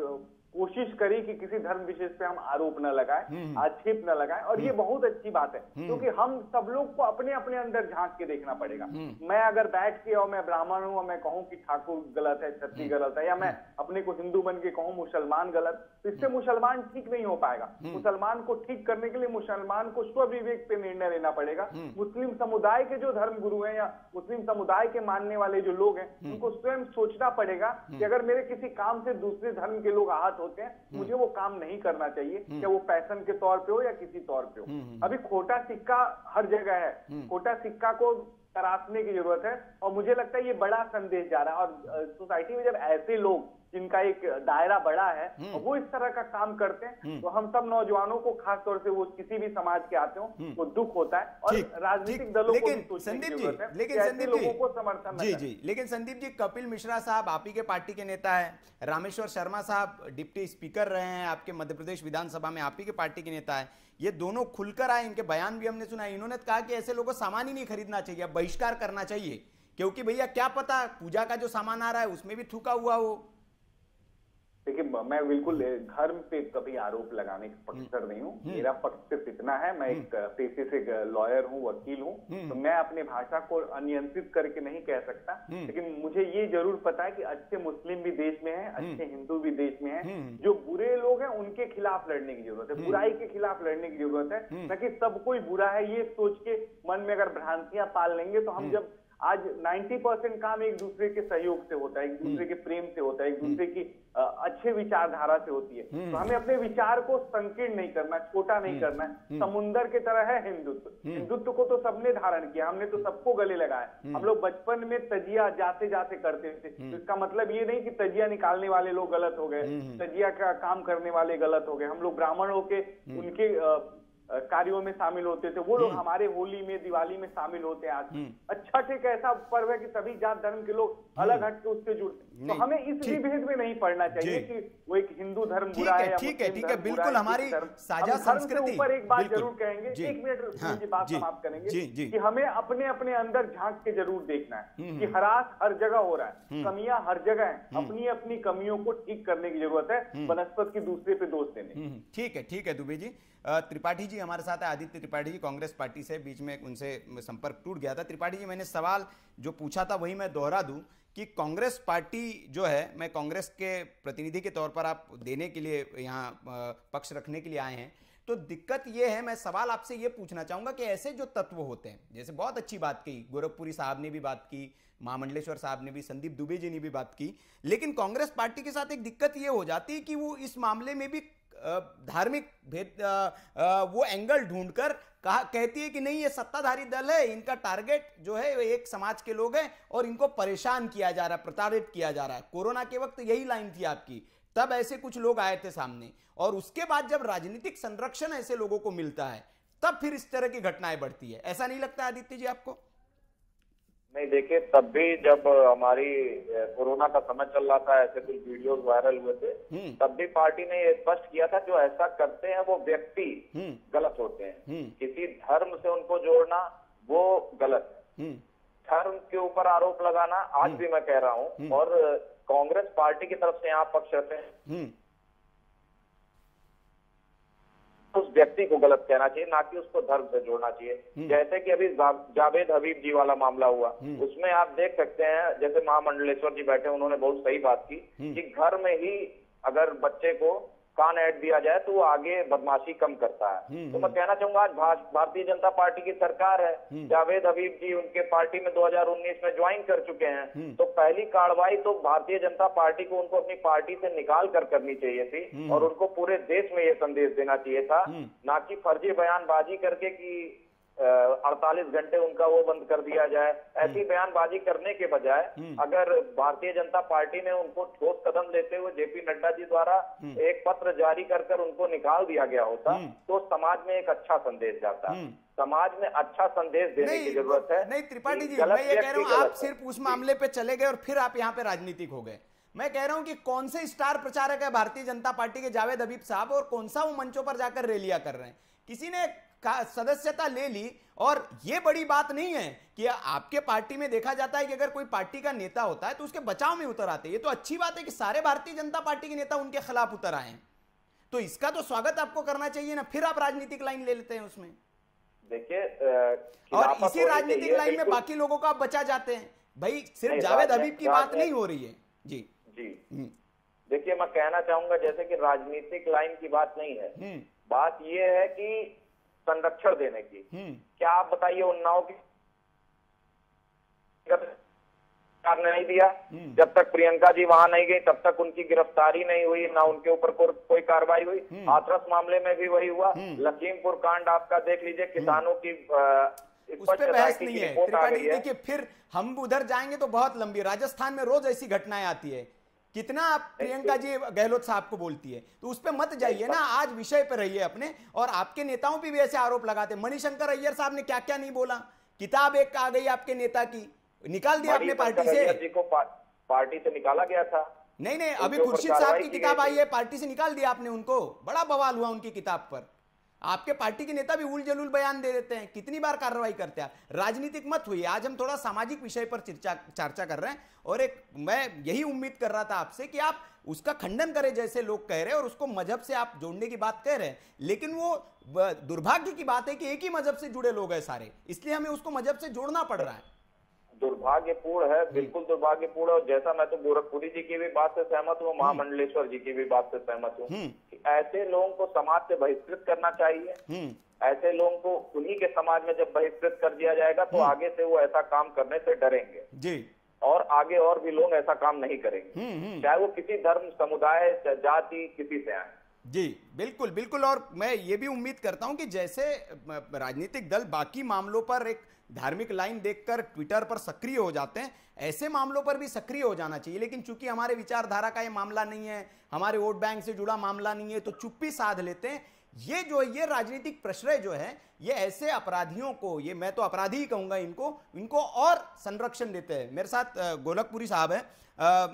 कोशिश करी कि किसी धर्म विशेष पे हम आरोप न लगाए, आक्षेप न लगाए, और ये बहुत अच्छी बात है क्योंकि हम सब लोग को अपने अपने अंदर झांक के देखना पड़ेगा। मैं अगर बैठ के और मैं ब्राह्मण हूं और मैं कहूं कि ठाकुर गलत है, क्षत्रिय गलत है, या मैं अपने को हिंदू बन के कहूं मुसलमान गलत, तो इससे मुसलमान ठीक नहीं हो पाएगा। मुसलमान को ठीक करने के लिए मुसलमान को स्वविवेक पे निर्णय लेना पड़ेगा। मुस्लिम समुदाय के जो धर्म गुरु हैं या मुस्लिम समुदाय के मानने वाले जो लोग हैं, उनको स्वयं सोचना पड़ेगा कि अगर मेरे किसी काम से दूसरे धर्म के लोग आहत होते हैं, मुझे वो काम नहीं करना चाहिए, क्या वो पैशन के तौर पे हो या किसी तौर पे हो। अभी खोटा सिक्का हर जगह है, खोटा सिक्का को तराशने की जरूरत है, और मुझे लगता है ये बड़ा संदेश जा रहा है। और सोसाइटी में जब ऐसे लोग जिनका एक दायरा बड़ा है और वो इस तरह का काम करते हैं, तो हम सब नौजवानों को खास तौर से वो किसी भी समाज के आते हो वो दुख होता है, और राजनीतिक दलों को भी सोचने की जरूरत है, लेकिन संदीप लोगों को समर्थन जी। लेकिन संदीप जी, कपिल मिश्रा साहब आप ही के पार्टी के नेता है, रामेश्वर शर्मा साहब डिप्टी स्पीकर रहे हैं आपके मध्य प्रदेश विधानसभा में, आप ही के पार्टी के नेता है, ये दोनों खुलकर आए, इनके बयान भी हमने सुना। इन्होंने कहा कि ऐसे लोगों को सामान ही नहीं खरीदना चाहिए, बहिष्कार करना चाहिए, क्योंकि भैया क्या पता पूजा का जो सामान आ रहा है उसमें भी थूका हुआ हो। देखिए मैं बिल्कुल धर्म पे कभी आरोप लगाने का पक्षधर नहीं हूँ। मेरा पक्ष सिर्फ इतना है, मैं एक पेशे से लॉयर हूँ, वकील हूँ, तो मैं अपनी भाषा को अनियंत्रित करके नहीं कह सकता। लेकिन मुझे ये जरूर पता है कि अच्छे मुस्लिम भी देश में है, अच्छे हिंदू भी देश में है। जो बुरे लोग हैं उनके खिलाफ लड़ने की जरूरत है, बुराई के खिलाफ लड़ने की जरूरत है, न कि सब कोई बुरा है ये सोच के मन में अगर भ्रांतियां पाल लेंगे तो हम जब आज 90% काम एक दूसरे के सहयोग से होता है, एक दूसरे के प्रेम से होता है, एक दूसरे की अच्छे विचारधारा से होती है। तो हमें अपने विचार को संकीर्ण नहीं करना, छोटा नहीं करना है। समुंदर की तरह है हिंदुत्व, हिंदुत्व को तो सबने धारण किया, हमने तो सबको गले लगाया। हम लोग बचपन में तजिया जाते जाते करते थे, तो इसका मतलब ये नहीं कि तजिया निकालने वाले लोग गलत हो गए, तजिया का काम करने वाले गलत हो गए। हम लोग ब्राह्मण होके उनके कार्यों में शामिल होते थे, वो लोग हमारे होली में, दिवाली में शामिल होते हैं। आज अच्छा ठीक ऐसा पर्व है कि सभी जात धर्म के लोग अलग हट के उससे जुड़ते, तो हमें इस विभेद में नहीं पढ़ना चाहिए कि वो एक हिंदू धर्म बुरा है, ठीक है, बिल्कुल हमारी साझा संस्कृति। ऊपर एक बात जरूर कहेंगे, एक मिनट बात समाप्त करेंगे कि हमें अपने अपने अंदर झांक के जरूर देखना है कि हरास हर जगह हो रहा है, कमियां हर जगह है, अपनी अपनी कमियों को ठीक करने की जरूरत है, बनस्पत की दूसरे पे दोष देने। ठीक है दुबे जी। त्रिपाठी जी हमारे साथ है, आदित्य त्रिपाठी जी, कांग्रेस पार्टी से, बीच में उनसे संपर्क टूट गया था। त्रिपाठी जी, मैंने सवाल जो पूछा था वही मैं दोहरा दूं कि कांग्रेस पार्टी जो है, मैं कांग्रेस के प्रतिनिधि के तौर पर आप देने के लिए यहाँ पक्ष रखने के लिए आए हैं, तो दिक्कत ये है, मैं सवाल आपसे ये पूछना चाहूंगा कि ऐसे जो तत्व होते हैं, जैसे बहुत अच्छी बात की, गोरखपुरी साहब ने भी बात की, महामंडलेश्वर साहब ने भी, संदीप दुबे जी ने भी बात की, लेकिन कांग्रेस पार्टी के साथ एक दिक्कत ये हो जाती है कि वो इस मामले में भी धार्मिक भेद वो एंगल ढूंढकर कहती है कि नहीं, ये सत्ताधारी दल है, इनका टारगेट जो है एक समाज के लोग हैं और इनको परेशान किया जा रहा है, प्रताड़ित किया जा रहा है। कोरोना के वक्त यही लाइन थी आपकी, तब ऐसे कुछ लोग आए थे सामने, और उसके बाद जब राजनीतिक संरक्षण ऐसे लोगों को मिलता है तब फिर इस तरह की घटनाएं बढ़ती है। ऐसा नहीं लगता आदित्य जी आपको? नहीं, देखिए, तब भी जब हमारी कोरोना का समय चल रहा था, ऐसे कुछ वीडियोस वायरल हुए थे, तब भी पार्टी ने ये स्पष्ट किया था जो ऐसा करते हैं वो व्यक्ति गलत होते हैं, किसी धर्म से उनको जोड़ना वो गलत है। धर्म के ऊपर आरोप लगाना आज भी मैं कह रहा हूँ, और कांग्रेस पार्टी की तरफ से यहाँ पक्ष रहते हैं, उस व्यक्ति को गलत कहना चाहिए, ना कि उसको धर्म से जोड़ना चाहिए। जैसे कि अभी जावेद हबीब जी वाला मामला हुआ, उसमें आप देख सकते हैं, जैसे महामंडलेश्वर जी बैठे, उन्होंने बहुत सही बात की कि घर में ही अगर बच्चे को कान ऐड दिया जाए तो वो आगे बदमाशी कम करता है। तो मैं कहना चाहूंगा, आज भारतीय जनता पार्टी की सरकार है, जावेद हबीब जी उनके पार्टी में 2019 में ज्वाइन कर चुके हैं, तो पहली कार्रवाई तो भारतीय जनता पार्टी को उनको अपनी पार्टी से निकाल कर करनी चाहिए थी, और उनको पूरे देश में ये संदेश देना चाहिए था, ना कि फर्जी बयानबाजी करके कि 48 घंटे उनका वो बंद कर दिया जाए। ऐसी बयानबाजी करने के बजाय अगर भारतीय जनता पार्टी ने उनको ठोस कदम लेते हुए जेपी नड्डा जी द्वारा एक पत्र जारी कर उनको निकाल दिया गया होता, तो समाज में एक अच्छा संदेश जाता। समाज में अच्छा संदेश देने की जरूरत है। नहीं त्रिपाठी जी, मैं ये कह रहा हूँ, आप सिर्फ उस मामले पे चले गए और फिर आप यहाँ पे राजनीतिक हो गए। मैं कह रहा हूं कि कौन से स्टार प्रचारक है भारतीय जनता पार्टी के, जावेद हबीब साहब, और कौन सा वो मंचों पर जाकर रैलियां कर रहे हैं। किसी ने सदस्यता ले ली, और ये बड़ी बात नहीं है कि आपके पार्टी में देखा जाता है कि अगर कोई पार्टी का नेता होता है तो उसके बचाव में उतर आते हैं। ये तो अच्छी बात है कि सारे भारतीय जनता पार्टी के नेता उनके खिलाफ उतर आए हैं, तो इसका तो स्वागत आपको करना चाहिए ना, फिर आप राजनीतिक लाइन ले लेते हैं उसमें। देखिए, और इसी राजनीतिक लाइन में बाकी लोगों को आप बचा जाते हैं। भाई सिर्फ जावेद हबीब की बात नहीं हो रही है। जी देखिए, मैं कहना चाहूंगा, जैसे कि राजनीतिक लाइन की बात नहीं है, बात यह है कि संरक्षण देने की। क्या आप बताइए, उन्नाव की नहीं दिया, जब तक प्रियंका जी वहां नहीं गई तब तक उनकी गिरफ्तारी नहीं हुई, ना उनके ऊपर कोई कार्रवाई हुई। हाथरस मामले में भी वही हुआ। लखीमपुर कांड आपका देख लीजिए, किसानों की उस पर बहस नहीं है त्रिपाठी। देखिए, फिर हम उधर जाएंगे तो बहुत लंबी, राजस्थान में रोज ऐसी घटनाएं आती है, कितना आप प्रियंका जी गहलोत साहब को बोलती है, तो उस पे मत जाइए ना, आज विषय पे रहिए अपने। और आपके नेताओं पे भी ऐसे आरोप लगाते, मणिशंकर अय्यर साहब ने क्या क्या नहीं बोला, किताब एक आ गई आपके नेता की, निकाल दिया आपने पार्टी से। जी को पार्टी से निकाला गया था। नहीं, अभी खुर्शीद साहब की किताब आई है, पार्टी से निकाल दिया आपने उनको, बड़ा बवाल हुआ उनकी किताब पर। आपके पार्टी के नेता भी उल जलूल बयान दे देते हैं, कितनी बार कार्रवाई करते हैं। राजनीतिक मत हुई, आज हम थोड़ा सामाजिक विषय पर चर्चा कर रहे हैं, और मैं यही उम्मीद कर रहा था आपसे कि आप उसका खंडन करें जैसे लोग कह रहे हैं, और उसको मजहब से आप जोड़ने की बात कह रहे हैं, लेकिन वो दुर्भाग्य की बात है कि एक ही मजहब से जुड़े लोग हैं सारे, इसलिए हमें उसको मजहब से जोड़ना पड़ रहा है। दुर्भाग्यपूर्ण है, बिल्कुल दुर्भाग्यपूर्ण। और जैसा मैं तो गोरखपुरी जी की भी बात से सहमत हूँ, महामंडलेश्वर जी की भी बात से सहमत हूँ कि ऐसे लोगों को समाज से बहिष्कृत करना चाहिए। ऐसे लोगों को उन्हीं के समाज में जब बहिष्कृत कर दिया जाएगा तो आगे से वो ऐसा काम करने से डरेंगे जी, और आगे और भी लोग ऐसा काम नहीं करेंगे, चाहे वो किसी धर्म, समुदाय, जाति, किसी से आए। जी बिल्कुल बिल्कुल। और मैं ये भी उम्मीद करता हूं कि जैसे राजनीतिक दल बाकी मामलों पर एक धार्मिक लाइन देखकर ट्विटर पर सक्रिय हो जाते हैं, ऐसे मामलों पर भी सक्रिय हो जाना चाहिए। लेकिन चूंकि हमारे विचारधारा का ये मामला नहीं है, हमारे वोट बैंक से जुड़ा मामला नहीं है, तो चुप्पी साध लेते हैं। ये राजनीतिक प्रश्रय जो है, ये ऐसे अपराधियों को, ये मैं तो अपराधी ही कहूंगा इनको और संरक्षण देते हैं। मेरे साथ गोरखपुरी साहब है,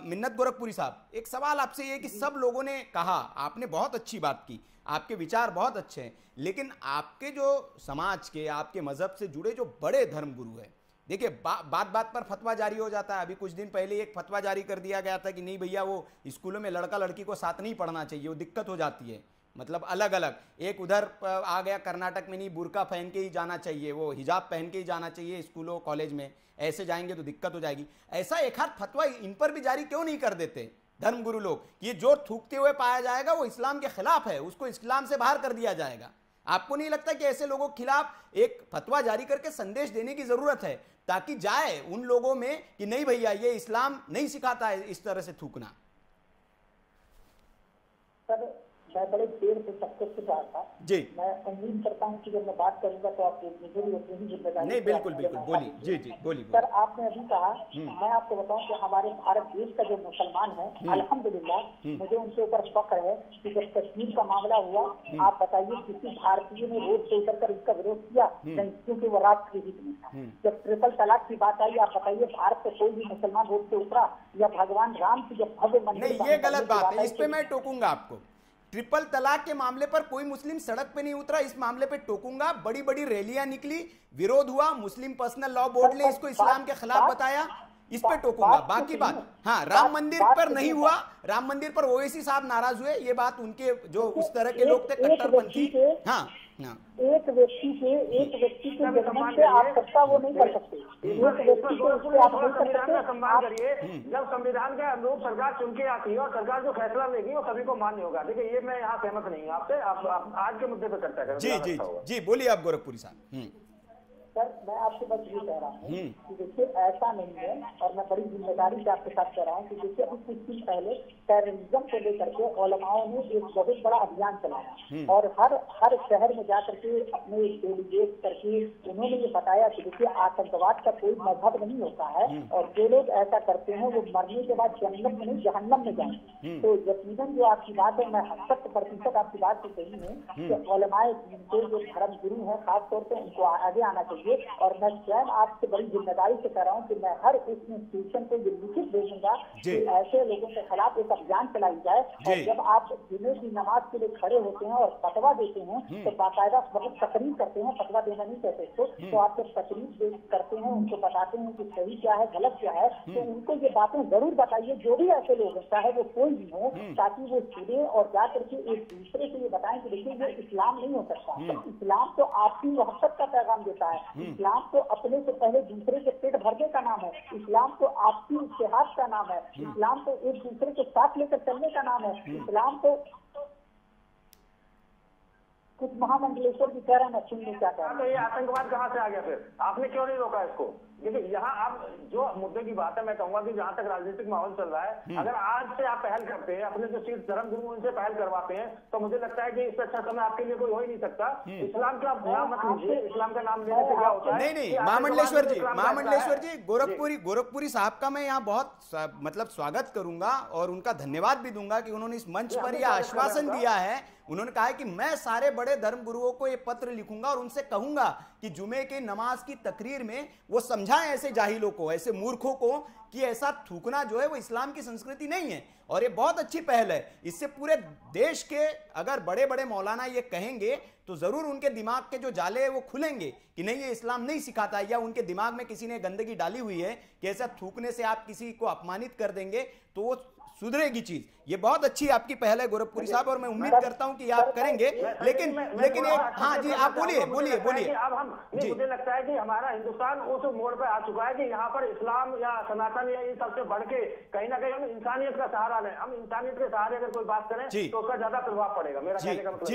मिन्नत गोरखपुरी साहब, एक सवाल आपसे ये कि सब लोगों ने कहा, आपने बहुत अच्छी बात की, आपके विचार बहुत अच्छे हैं, लेकिन आपके जो समाज के, आपके मजहब से जुड़े जो बड़े धर्मगुरु हैं, देखिए बात बात पर फतवा जारी हो जाता है। अभी कुछ दिन पहले एक फतवा जारी कर दिया गया था कि नहीं भैया, वो स्कूलों में लड़का लड़की को साथ नहीं पढ़ना चाहिए, वो दिक्कत हो जाती है, मतलब अलग अलग। एक उधर आ गया कर्नाटक में, नहीं बुर्का पहन के ही जाना चाहिए, वो हिजाब पहन के ही जाना चाहिए स्कूलों कॉलेज में, ऐसे जाएंगे तो दिक्कत हो जाएगी। ऐसा एक हाथ फतवा इन पर भी जारी क्यों नहीं कर देते धर्मगुरु लोग? ये जो थूकते हुए पाया जाएगा वो इस्लाम के खिलाफ है, उसको इस्लाम से बाहर कर दिया जाएगा। आपको नहीं लगता कि ऐसे लोगों के खिलाफ एक फतवा जारी करके संदेश देने की जरूरत है, ताकि जाए उन लोगों में कि नहीं भैया, ये इस्लाम नहीं सिखाता है इस तरह से थूकना? मैं बड़े देर से सबको सुन रहा था जी। मैं उम्मीद करता हूँ कि जब मैं बात करूंगा तो आप मुझे भी उतनी ही जिम्मेदारी। नहीं बिल्कुल बिल्कुल, बोलिए जी जी बोलिए। सर आपने अभी कहा, मैं आपको बताऊं कि हमारे भारत देश का जो मुसलमान है, अल्हम्दुलिल्लाह मुझे उनके ऊपर फख्र है कि जब कश्मीर का मामला हुआ, आप बताइए किसी भारतीय ने रोड से उतर कर इसका विरोध किया? नहीं, क्योंकि वो राष्ट्र हित में था। जब ट्रिपल तलाक की बात आई, आप बताइए भारत से कोई भी मुसलमान रोड से उतरा? या भगवान राम की जब भव्य मंदिर, नहीं ये गलत बात है, इस पे मैं टोकूंगा आपको। ट्रिपल तलाक के मामले पर कोई मुस्लिम सड़क पे नहीं उतरा, इस मामले पे टोकूंगा। बड़ी बड़ी रैलियां निकली, विरोध हुआ, मुस्लिम पर्सनल लॉ बोर्ड ने इसको इस्लाम के खिलाफ बताया, इस पे टोकूंगा। बाकी बात, हाँ राम मंदिर पर नहीं हुआ, राम मंदिर पर ओवैसी साहब नाराज हुए, ये बात उनके जो उस तरह के लोग थे कट्टरपंथी, हाँ एक व्यक्ति के जन्म से आप सबका वो नहीं कर सकते। एक व्यक्ति को उससे आप नहीं कर सकते। सम्मान करिए, जब संविधान के अनुरूप सरकार चुन के आती है और सरकार जो फैसला लेगी वो सभी को मान्य होगा। देखिए ये मैं यहाँ सहमत नहीं हूँ आपसे। आप आज के मुद्दे पर चर्चा करें। जी जी जी बोलिए आप गोरखपुरी साहब। सर मैं आपसे बस ये कह रहा हूँ कि देखिए ऐसा नहीं है, और मैं बड़ी जिम्मेदारी से आपके साथ कह रहा हूँ कि देखिए अभी कुछ दिन पहले टेररिज्म को लेकर के उलमाओं ने एक बहुत बड़ा अभियान चलाया, और हर शहर में जाकर के अपने डेलीगेट करके उन्होंने ये बताया कि देखिए आतंकवाद का कोई मजहब नहीं होता है, और जो लोग ऐसा करते हैं वो मरने के बाद जन्नत में नहीं जहन्नम में जाएंगे। तो यकीनन जो आपकी बात है, मैं 100% आपकी बात से सही हूँ कि उलमाए जो धर्म गुरु है खासतौर पर उनको आगे आना चाहिए। और मैं स्वयं आपसे बड़ी जिम्मेदारी से कह रहा हूँ कि मैं हर इंस्टीट्यूशन को ये लिखित भेजूंगा कि ऐसे लोगों के खिलाफ एक अभियान चलाई जाए। और जब आप जुमे की नमाज के लिए खड़े होते हैं और फतवा देते हैं तो बाकायदा बहुत तकरीर करते हैं, फतवा देना नहीं कहते इसको, तो आप जब तकरीर करते हैं, उनको बताते हैं कि सही क्या है गलत क्या है, तो उनको ये बातें जरूर बताइए, जो भी ऐसे लोग हैं चाहे वो कोई भी हो, ताकि वो सुने और जा करके एक दूसरे से ये बताएं कि देखिए ये इस्लाम नहीं हो सकता। इस्लाम तो आपकी मोहब्बत का पैगाम देता है, इस्लाम तो अपने से पहले दूसरे के पेट भरने का नाम है, इस्लाम तो आपसी इत्तेहाद का नाम है, इस्लाम तो एक दूसरे को साथ लेकर चलने का नाम है, इस्लाम तो कुछ महामंडलेश्वर जी कह रहे हैं ना, सुनिए क्या कह रहे हैं। तो ये आतंकवाद कहाँ से आ गया? फिर आपने क्यों नहीं रोका इसको? देखिए यहाँ आप जो मुद्दे की बात है, मैं कहूंगा कि जहाँ तक राजनीतिक माहौल चल रहा है, अगर आज से आप पहल करते हैं, अपने जो शीर्ष धर्म गुरु उनसे पहल करवाते हैं, तो मुझे लगता है कि इससे अच्छा समय आपके लिए कोई हो ही नहीं सकता। इस्लाम का नाम मत लीजिए, इस्लाम का नाम लेने से क्या होता है? नहीं महामंडलेश्वर जी गोरखपुरी साहब का मैं यहाँ बहुत मतलब स्वागत करूंगा और उनका धन्यवाद भी दूंगा कि उन्होंने इस मंच पर यह आश्वासन दिया है, उन्होंने कहा है कि मैं सारे बड़े धर्म गुरुओं को ये पत्र लिखूंगा और उनसे कहूंगा कि जुमे के नमाज की तकरीर में वो समझाएं ऐसे जाहिलों को, ऐसे मूर्खों को, कि ऐसा थूकना जो है वो इस्लाम की संस्कृति नहीं है। और ये बहुत अच्छी पहल है। इससे पूरे देश के अगर बड़े बड़े मौलाना ये कहेंगे तो जरूर उनके दिमाग के जो जाले हैं वो खुलेंगे कि नहीं, ये इस्लाम नहीं सिखाता, या उनके दिमाग में किसी ने गंदगी डाली हुई है कि ऐसा थूकने से आप किसी को अपमानित कर देंगे, तो वो सुधरेगी चीज। ये बहुत अच्छी आपकी पहल है गोरखपुरी साहब, और मैं उम्मीद करता हूं कि आप करेंगे। लेकिन एक, हाँ जी, आप बोलिए। अब हम मुझे लगता है कि हमारा हिंदुस्तान उस मोड़ पे आ चुका है कि यहाँ पर इस्लाम या सनातन या इन सबसे बढ़ के कहीं ना कहीं हम इंसानियत का सहारा लें। हम इंसानियत के सहारे अगर कोई बात करें तो उसका ज्यादा प्रभाव पड़ेगा। मेरा कहने का मतलब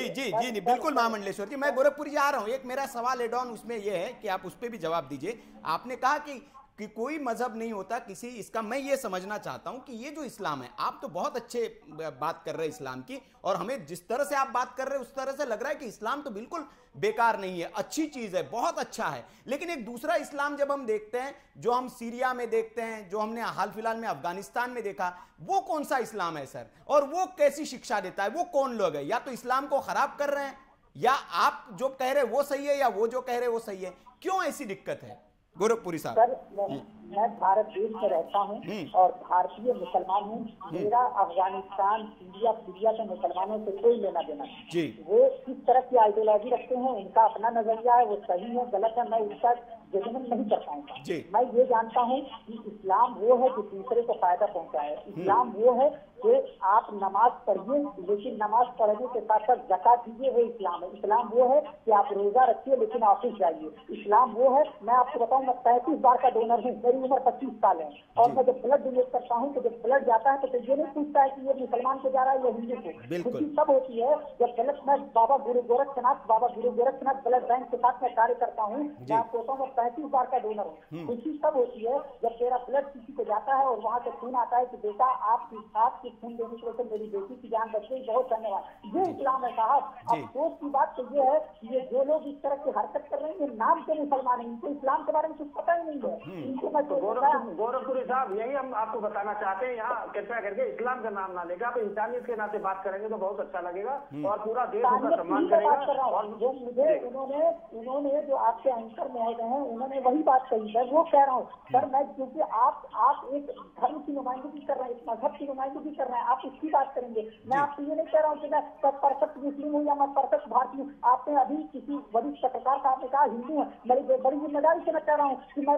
जी बिल्कुल महामंडलेश्वर जी, मैं गोरखपुरी जी आ रहा हूँ। एक मेरा सवाल एड ऑन उसमें यह है कि आप उस पर भी जवाब दीजिए। आपने कहा कि कोई मजहब नहीं होता किसी इसका, मैं ये समझना चाहता हूं कि ये जो इस्लाम है, आप तो बहुत अच्छे बात कर रहे हैं इस्लाम की, और हमें जिस तरह से आप बात कर रहे हैं उस तरह से लग रहा है कि इस्लाम तो बिल्कुल बेकार नहीं है, अच्छी चीज है, बहुत अच्छा है। लेकिन एक दूसरा इस्लाम जब हम देखते हैं, जो हम सीरिया में देखते हैं, जो हमने हाल फिलहाल में अफगानिस्तान में देखा, वो कौन सा इस्लाम है सर, और वो कैसी शिक्षा देता है? वो कौन लोग है? या तो इस्लाम को खराब कर रहे हैं, या आप जो कह रहे वो सही है, या वो जो कह रहे वो सही है? क्यों ऐसी दिक्कत है गोरखपुरी साहब? सर, मैं भारत देश में रहता हूँ और भारतीय मुसलमान हूँ। मेरा अफगानिस्तान, सीरिया के मुसलमानों से कोई लेना देना नहीं। वो किस तरह की आइडियोलॉजी रखते हैं, उनका अपना नजरिया है, वो सही है गलत है, मैं उसका जजमेंट नहीं कर पाऊंगा। मैं ये जानता हूँ कि इस्लाम वो है जो दूसरे को फायदा पहुँचाए। इस्लाम वो है कि आप नमाज पढ़िए, लेकिन नमाज पढ़ने के साथ साथ ज़कात दीजिए, वो इस्लाम है। इस्लाम वो है कि आप रोजा रखिए लेकिन ऑफिस जाइए। इस्लाम वो है, मैं आपको बताऊं, मैं 35 बार का डोनर हूँ, मेरी उम्र 25 साल है, और मैं जब ब्लड डोनेट करता हूँ तो जब ब्लड जाता है तो ये नहीं पूछता है कि ये मुसलमान को जा रहा है या हिंदू को। खुशी तब होती है जब गलत, मैं बाबा गुरु गोरखनाथ ब्लड बैंक के साथ मैं कार्य करता हूँ। मैं आपको बताऊँ, मैं 35 बार का डोनर हूँ। खुशी तब होती है जब तेरा ब्लड किसी को जाता है और वहाँ से खून आता है कि बेटा आपकी खून देने की वजह से मेरी बेटी की जान बच गई, बहुत धन्यवाद। ये इस्लाम है साहब। अफसोस की बात तो ये है कि ये जो लोग इस तरह की हरकत कर रहे हैं, ये नाम से मुसलमान है, इनको इस्लाम के बारे में कुछ पता ही नहीं है। इनको मैं गोरखपुरी साहब, यही हम आपको बताना चाहते हैं, यहाँ कृपया करके इस्लाम का नाम ना लेगा, आप इंसानियत के नाते बात करेंगे तो बहुत अच्छा लगेगा और पूरा देश उसका सम्मान करेगा। और जो मुझे उन्होंने जो आपके एंकर में आए हैं, उन्होंने वही बात कही है, वो कह रहा हूँ सर मैं, क्योंकि आप एक धर्म की नुमाइंदगी कर रहे हैं, एक मजहब की नुमाइंदगी कर रहे हैं, आप उसकी बात करेंगे। मैं आपसे ये नहीं कह रहा हूँ कि मैं परफेक्ट मुस्लिम हूँ या मैं परफेक्ट भारतीय हूँ। आपने अभी किसी वरिष्ठ पत्रकार साहब ने कहा हिंदू है, बड़ी जिम्मेदारी से मैं कह रहा हूँ कि मैं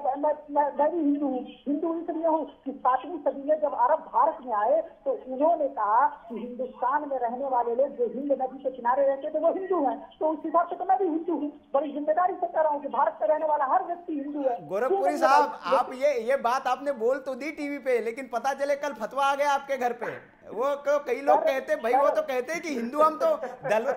भी हिंदू हूँ। हिंदू इसलिए हूँ कि 7वीं सदी में जब अरब भारत में आए तो उन्होंने कहा कि हिंदुस्तान में रहने वाले लोग जो हिंद नदी के किनारे रहते थे वो हिंदू हैं, तो उस हिसाब से तो मैं भी हिंदू हूँ। बड़ी जिम्मेदारी से कह रहा हूँ कि भारत में रहने वाला हर व्यक्ति हिंदू है। गोरखपुरी साहब, आप ये बात आपने बोल तो दी टीवी पे, लेकिन पता चले कल फतवा आ गया आपके घर पे। वो कई लोग कहते भाई, वो तो कहते हैं कि हिंदू हम तो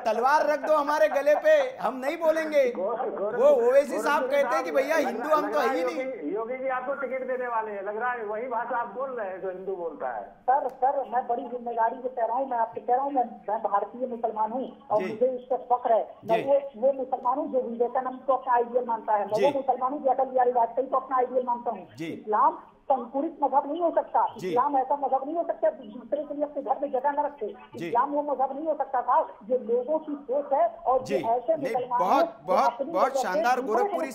तलवार रख दो हमारे गले पे, हम नहीं बोलेंगे। वो ओवैसी साहब कहते हैं कि भैया हिंदू हम तो है ही नहीं। योगी जी आपको टिकट देने वाले हैं, लग रहा है वही भाषा आप बोल रहे हैं जो हिंदू बोलता है। सर मैं बड़ी जिम्मेदारी से कह रहा हूँ, मैं आपसे कह रहा हूँ, मैं भारतीय मुसलमान हूँ और मुझे इस पर फख्र है। मैं वो मुसलमान हूँ जो विवेकानंद को अपना आइडियल मानता है, मैं वो मुसलमान हूँ जो अटल बिहारी वाजपेयी को अपना आइडियल मानता हूँ। इस्लाम संकुलित मजहब नहीं हो सकता, इस्लाम ऐसा मजहब नहीं हो सकता दूसरे के लिए अपने घर में जगह न रखे। इस्लाम वो मजहब नहीं हो सकता था जो लोगों की सोच है और जो ऐसे बहुत शानदार गोरखपुरी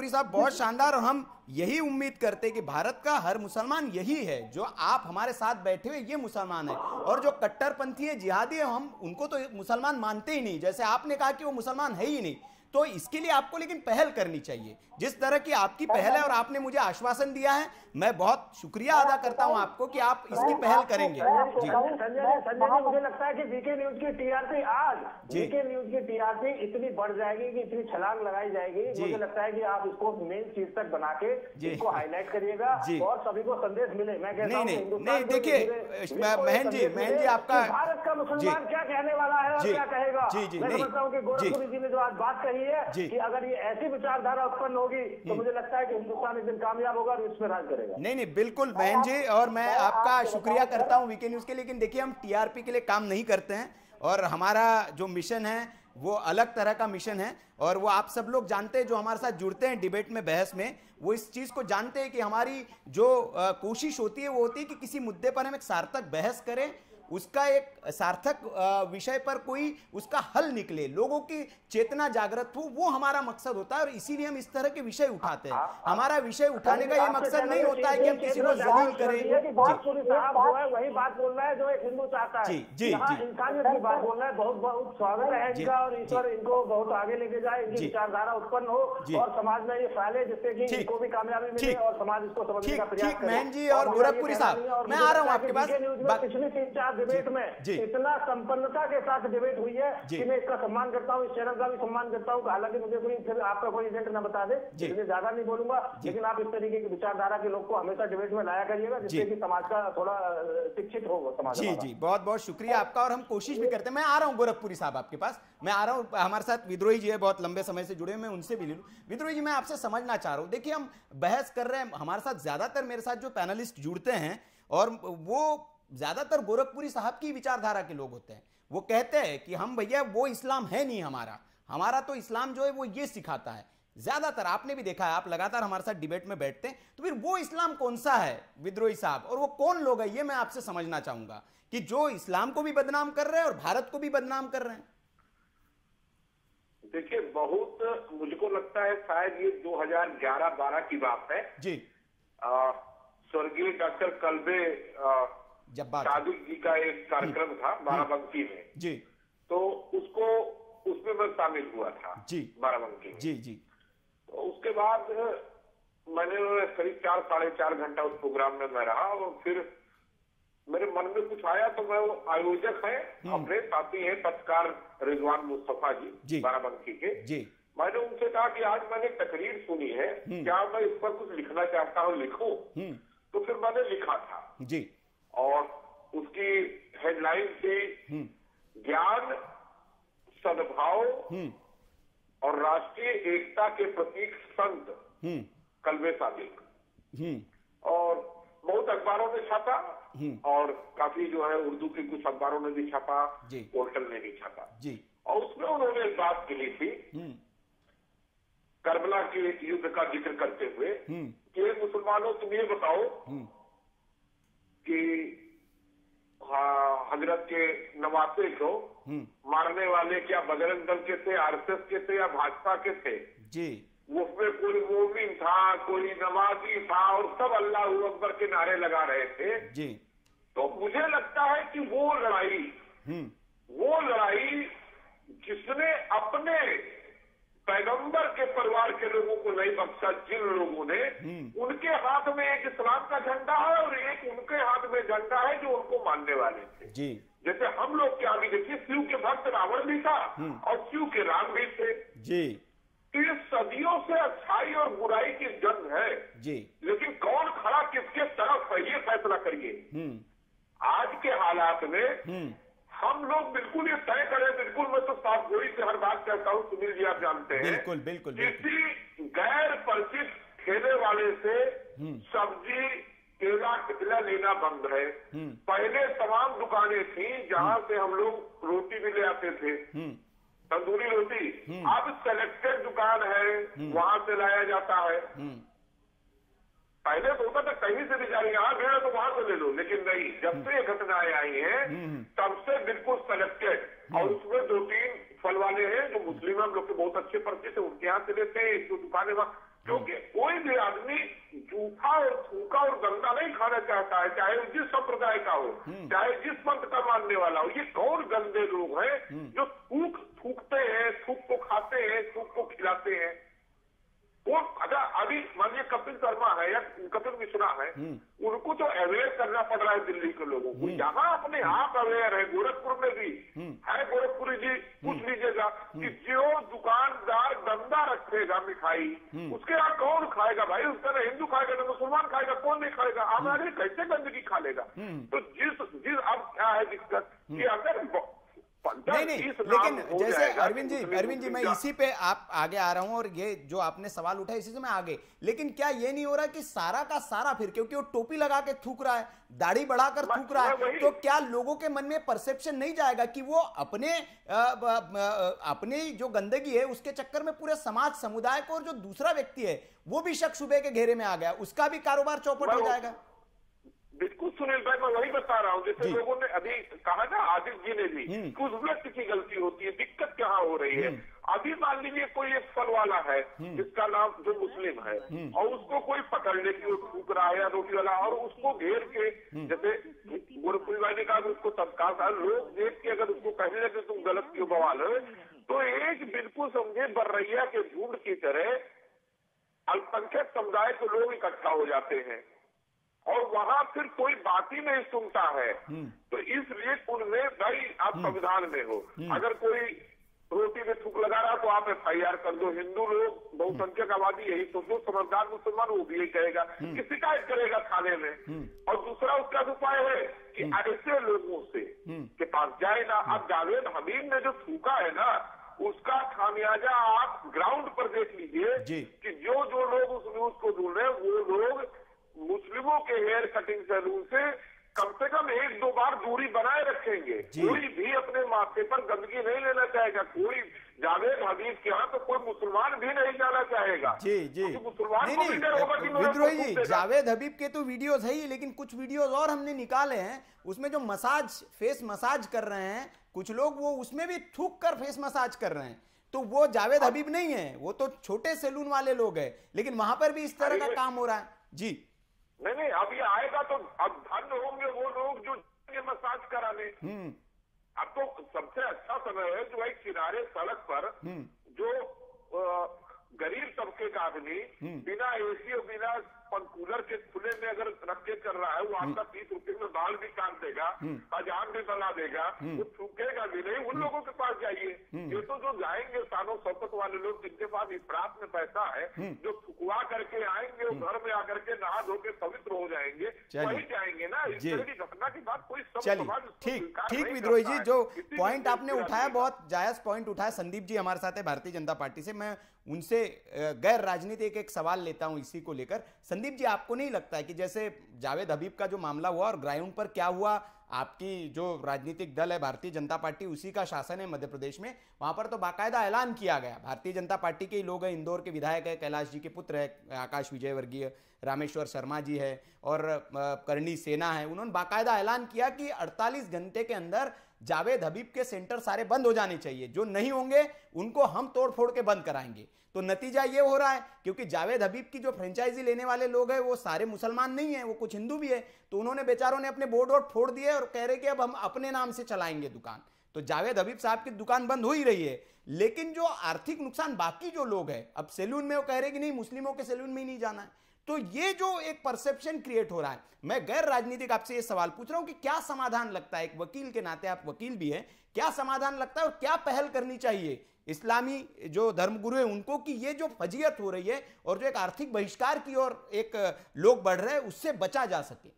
साहब, बहुत शानदार। और हम यही उम्मीद करते हैं कि भारत का हर मुसलमान यही है, जो आप हमारे साथ बैठे हुए ये मुसलमान है, और जो कट्टरपंथी है, जिहादी है, हम उनको तो मुसलमान मानते ही नहीं। जैसे आपने कहा कि वो मुसलमान है ही नहीं, तो इसके लिए आपको लेकिन पहल करनी चाहिए, जिस तरह की आपकी पहल है, और आपने मुझे आश्वासन दिया है। मैं बहुत शुक्रिया अदा करता हूं आपको कि आप इसकी पहल करेंगे। संजय, मुझे लगता है कि वीके न्यूज की टीआरपी वीके न्यूज की टीआरपी इतनी बढ़ जाएगी कि इतनी छलांग लगाई जाएगी। मुझे लगता है कि आप इसको मेन शीर्षक बना के इसको हाईलाइट करिएगा और सभी को संदेश मिले। मैं कहता हूं नहीं, देखिए महन जी आपका भारत का मुसलमान क्या कहने वाला है और क्या कहेगा। मैं समझता हूँ कि गोरखपुरी जी ने जो आज बात कही है कि अगर ये ऐसी विचारधारा उत्पन्न होगी तो मुझे लगता है कि हिंदुस्तान एक दिन कामयाब होगा और इसमें राज करेगा। नहीं बिल्कुल बहन जी, और मैं आपका शुक्रिया करता हूं वीके न्यूज के। लेकिन देखिए, हम टीआरपी के लिए काम नहीं करते हैं, और हमारा जो मिशन है वो अलग तरह का मिशन है, और वो आप सब लोग जानते हैं जो हमारे साथ जुड़ते हैं डिबेट में, बहस में, वो इस चीज को जानते हैं कि हमारी जो कोशिश होती है वो होती है कि किसी मुद्दे पर हम एक सार्थक बहस करें उसका एक सार्थक विषय पर कोई उसका हल निकले, लोगों की चेतना जागृत हो, वो हमारा मकसद होता है और इसीलिए हम इस तरह के विषय उठाते हैं। हमारा विषय उठाने का ये मकसद नहीं होता है कि हम किसी को जलील करें। वही बात बोल रहा है जो एक हिंदू चाहता है। जी जी जी, इंसानियत की बात बोल रहा है। बहुत बहुत स्वागत है इनका और ईश्वर इनको बहुत आगे लेके जाए, इनकी विचारधारा उत्पन्न हो और समाज में ये फैले, जिससे कि इनको भी कामयाबी मिले और समाज इसको समझने का प्रयास करे। महन जी और गोरखपुरी साहब, मैं आ रहा हूँ आपके पास। पिछली 3-4 डिबेट में इतना संपन्नता के साथ डिबेट हुई है कि मैं इसका सम्मान करता हूँ, इस चैनल का भी सम्मान करता हूँ। हालांकि मुझे कोई फिर आपका कोई एजेंट न बता दे, इसलिए ज्यादा नहीं बोलूंगा, लेकिन आप इस तरीके की विचारधारा के लोग को हमेशा डिबेट में लाया करिएगा, जिससे कि समाज का थोड़ा शिक्षित हो समाज। जी जी, बहुत बहुत शुक्रिया आपका और हम कोशिश भी करते हैं। मैं आ रहा हूँ गोरखपुरी साहब आपके पास, मैं आ रहा हूँ। हमारे साथ विद्रोही जी है, बहुत लंबे समय से जुड़े, मैं उनसे भी ले लूँ। विद्रोही जी, मैं आपसे समझना चाह रहा हूँ, देखिए हम बहस कर रहे हैं, हमारे साथ ज्यादातर मेरे साथ जो पैनलिस्ट जुड़ते हैं और वो ज्यादातर गोरखपुरी साहब की विचारधारा के लोग होते हैं। वो कहते हैं कि हम भैया वो इस्लाम है नहीं हमारा तो इस्लाम जो है वो ये सिखाता है। ज्यादातर आपने भी देखा है, आप लगातार हमारे साथ डिबेट में बैठते हैं, तो फिर वो इस्लाम कौन सा है विद्रोही साहब, और वो कौन लोग है, ये मैं आपसे समझना चाहूंगा कि जो इस्लाम को भी बदनाम कर रहे हैं और भारत को भी बदनाम कर रहे हैं। देखिए, बहुत मुझको लगता है शायद ये 2011-12 की बात है जी। स्वर्गीय डॉक्टर कल्बे सादिक जी का एक कार्यक्रम था बाराबंकी में जी, तो उसमें मैं शामिल हुआ था जी, बाराबंकी में जी जी। तो उसके बाद मैंने करीब 4-4.5 घंटा उस प्रोग्राम में मैं रहा और फिर मेरे मन में कुछ आया तो मैं, वो आयोजक है अपने साथी हैं पत्रकार रिजवान मुस्तफा जी बाराबंकी के जी, मैंने उनसे कहा कि आज मैंने तकरीर सुनी है, क्या मैं इस पर कुछ लिखना चाहता हूँ, लिखूं? तो फिर मैंने लिखा था जी, और उसकी हेडलाइन थी ज्ञान, सद्भाव और राष्ट्रीय एकता के प्रतीक संत कल्बे सादिक। और बहुत अखबारों में छापा और काफी जो है उर्दू के कुछ अखबारों में भी छापा, पोर्टल में भी छापा जी। और उसमें उन्होंने एक बात कही थी करबला के युद्ध का जिक्र करते हुए कि मुसलमानों तुम ये बताओ कि हजरत के नवासे को मारने वाले क्या बजरंग दल के थे, आरएसएस के थे या भाजपा के थे जी? उसमें कोई मोमिन था, कोई नमाजी था और सब अल्लाह अकबर के नारे लगा रहे थे जी। तो मुझे लगता है कि वो लड़ाई जिसने अपने पैगंबर के परिवार के लोगों को नहीं बख्शा, जिन लोगों ने, उनके हाथ में एक इस्लाम का झंडा है और एक उनके हाथ में झंडा है जो उनको मानने वाले थे जी। जैसे हम लोग क्या भी देखिए, शिव के भक्त रावण भी था और शिव के राम भी थे जी। तो ये सदियों से अच्छाई और बुराई की जंग है जी, लेकिन कौन खड़ा किसके तरफ है ये फैसला करिए। आज के हालात में हम लोग बिल्कुल ये तय करें, बिल्कुल मैं तो सावधानी से हर बात कहता हूँ, सुनील जी आप जानते हैं, बिल्कुल बिल्कुल किसी गैर परिचित ठेले वाले से सब्जी केला टिकला लेना बंद है। पहले तमाम दुकानें थी जहां से हम लोग रोटी भी ले आते थे, तंदूरी रोटी, अब सेलेक्टेड दुकान है वहां से लाया जाता है। पहले तो होता था कहीं से भी जाए, यहाँ भेड़ तो वहां से ले लो, लेकिन नहीं, जब से ये घटनाएं आई हैं तब से बिल्कुल सेलेक्टेड। और उसमें 2-3 फल वाले हैं जो मुस्लिम हम लोग के बहुत अच्छे परिचित है, उनके यहाँ से लेते हैं, जो दुकानें वहां, क्योंकि कोई भी आदमी जूठा और थूका और गंदा नहीं खाना चाहता है, चाहे जिस संप्रदाय का हो, चाहे जिस पंथ का मानने वाला हो। ये कौन गंदे लोग हैं जो थूकते हैं, थूक को खाते हैं, थूक को खिलाते हैं? वो अगर अभी मान लीजिए कपिल शर्मा है या कपिल मिश्रा है, उनको तो अवेयर करना पड़ रहा है दिल्ली के लोगों को। यहाँ अपने आप अवेयर है, गोरखपुर में भी है, गोरखपुरी जी पूछ लीजिएगा कि जो दुकानदार गंदा रखेगा मिठाई, उसके यहाँ कौन खाएगा भाई? उसका ना हिंदू खाएगा ना मुसलमान खाएगा, कौन नहीं खाएगा? आम आदमी कैसे गंदगी खा लेगा? तो जिस अब क्या है दिक्कत कि अगर नहीं, लेकिन जैसे अरविंद जी मैं इसी पे आप आगे आ रहा हूं और ये जो आपने सवाल उठाया इसी से मैं आगे, लेकिन क्या ये नहीं हो रहा कि सारा का सारा फिर, क्योंकि वो टोपी लगा के थूक रहा है, दाढ़ी बढ़ाकर थूक रहा है, तो क्या लोगों के मन में परसेप्शन नहीं जाएगा कि वो अपने जो गंदगी है उसके चक्कर में पूरे समाज समुदाय को, और जो दूसरा व्यक्ति है वो भी शक शुबे के घेरे में आ गया, उसका भी कारोबार चौपट हो जाएगा? बिल्कुल सुनील भाई, मैं वही बता रहा हूँ। जैसे लोगों ने अभी कहा ना, आदित्य जी ने भी, कि उस व्यक्ति की गलती होती है, दिक्कत कहाँ हो रही है। अभी मान लीजिए कोई एक फल वाला है जिसका नाम जो मुस्लिम है, और उसको कोई पकड़ने की थूक रहा है या रोटी वाला, और उसको घेर के, जैसे गुरपुरी भाई ने कहा उसको तत्काल था, लोग देख के अगर उसको कहने लगे तुम गलत क्यों बवाल है, तो एक बिल्कुल समझे बर्रैया के झुंड की तरह अल्पसंख्यक समुदाय के लोग इकट्ठा हो जाते हैं और वहां फिर कोई बात ही नहीं सुनता है। तो इसलिए उनमें, भाई आप संविधान में हो, अगर कोई रोटी में थूक लगा रहा तो आप FIR कर दो। हिंदू लोग, बहुसंख्यक आबादी यही तो, जो समझदार मुसलमान वो भी यही कहेगा कि शिकायत करेगा थाने में। और दूसरा उसका उपाय है कि ऐसे लोगों से के पास जाए ना। अब जावेद हबीब ने जो थूका है ना, उसका खामियाजा आप ग्राउंड पर देख लीजिए कि जो लोग उस न्यूज को ढूंढ रहे हैं, वो लोग मुस्लिमों के हेयर कटिंग सैलून से कम से कम 1-2 बार दूरी बनाए रखेंगे। कोई भी अपने माथे पर गंदगी नहीं लेना चाहेगा। कोई जावेद हबीब के यहाँ तो कोई मुसलमान भी नहीं जाना चाहेगा। जी मुसलमान को भी डर होगा कि विद्रोही जी, जावेद हबीब के तो वीडियोस है ही, लेकिन कुछ वीडियोस और हमने निकाले हैं, उसमें जो फेस मसाज कर रहे हैं कुछ लोग, वो उसमें भी थूक कर फेस मसाज कर रहे हैं। तो वो जावेद हबीब नहीं है, वो तो छोटे सैलून वाले लोग हैं, लेकिन वहां पर भी इस तरह का काम हो रहा है। जी नहीं, अब ये आएगा तो अब धन्य होंगे वो लोग जो मसाज कराने। अब तो सबसे अच्छा समय है जो एक किनारे सड़क पर जो गरीब तबके का आदमी बिना AC और बिना कूलर के खुले में अगर रख के कर रहा है, वो आपका 30 रुपए में बाल भी काट देगा, अजान भी बना देगा, वो थूकेगा भी नहीं। उन लोगों के पास जाइए। ये तो जो जाएंगे सानो शौकत वाले लोग जिनके पास इफरात में पैसा है, जो थुकवा करके आएंगे, वो घर में आकर के नहा धो के पवित्र हो जाएंगे, वही जाएंगे ना। इस तरह की घटना के बाद कोई समाज ठीक विद्रोही जी, जो पॉइंट आपने उठाया, बहुत जायज पॉइंट उठाया। संदीप जी हमारे साथ है भारतीय जनता पार्टी से, मैं उनसे गैर राजनीतिक एक सवाल लेता हूं इसी को लेकर। संदीप जी, आपको नहीं लगता है कि जैसे जावेद हबीब का जो मामला हुआ और ग्राउंड पर क्या हुआ, आपकी जो राजनीतिक दल है भारतीय जनता पार्टी, उसी का शासन है मध्य प्रदेश में, वहां पर तो बाकायदा ऐलान किया गया, भारतीय जनता पार्टी के ही लोग हैं, इंदौर के विधायक है, कैलाश जी के पुत्र है आकाश विजयवर्गीय, रामेश्वर शर्मा जी है और करणी सेना है, उन्होंने बाकायदा ऐलान किया कि 48 घंटे के अंदर जावेद हबीब के सेंटर सारे बंद हो जाने चाहिए, जो नहीं होंगे उनको हम तोड़ फोड़ के बंद कराएंगे। तो नतीजा ये हो रहा है, क्योंकि जावेद हबीब की जो फ्रेंचाइजी लेने वाले लोग हैं वो सारे मुसलमान नहीं है, वो कुछ हिंदू भी है, तो उन्होंने बेचारों ने अपने बोर्ड वोर्ड फोड़ दिए और कह रहे कि अब हम अपने नाम से चलाएंगे दुकान। तो जावेद हबीब साहब की दुकान बंद हो ही रही है, लेकिन जो आर्थिक नुकसान बाकी जो लोग हैं, अब सैलून में वो कह रहे कि नहीं मुस्लिमों के सैलून में ही नहीं जाना है। तो ये जो एक परसेप्शन क्रिएट हो रहा है, मैं गैर राजनीतिक आपसे ये सवाल पूछ रहा हूं कि क्या समाधान लगता है, एक वकील के नाते, आप वकील भी हैं, क्या समाधान लगता है और क्या पहल करनी चाहिए इस्लामी जो धर्मगुरु है उनको, कि ये जो फजीयत हो रही है और जो एक आर्थिक बहिष्कार की ओर एक लोग बढ़ रहे हैं, उससे बचा जा सके?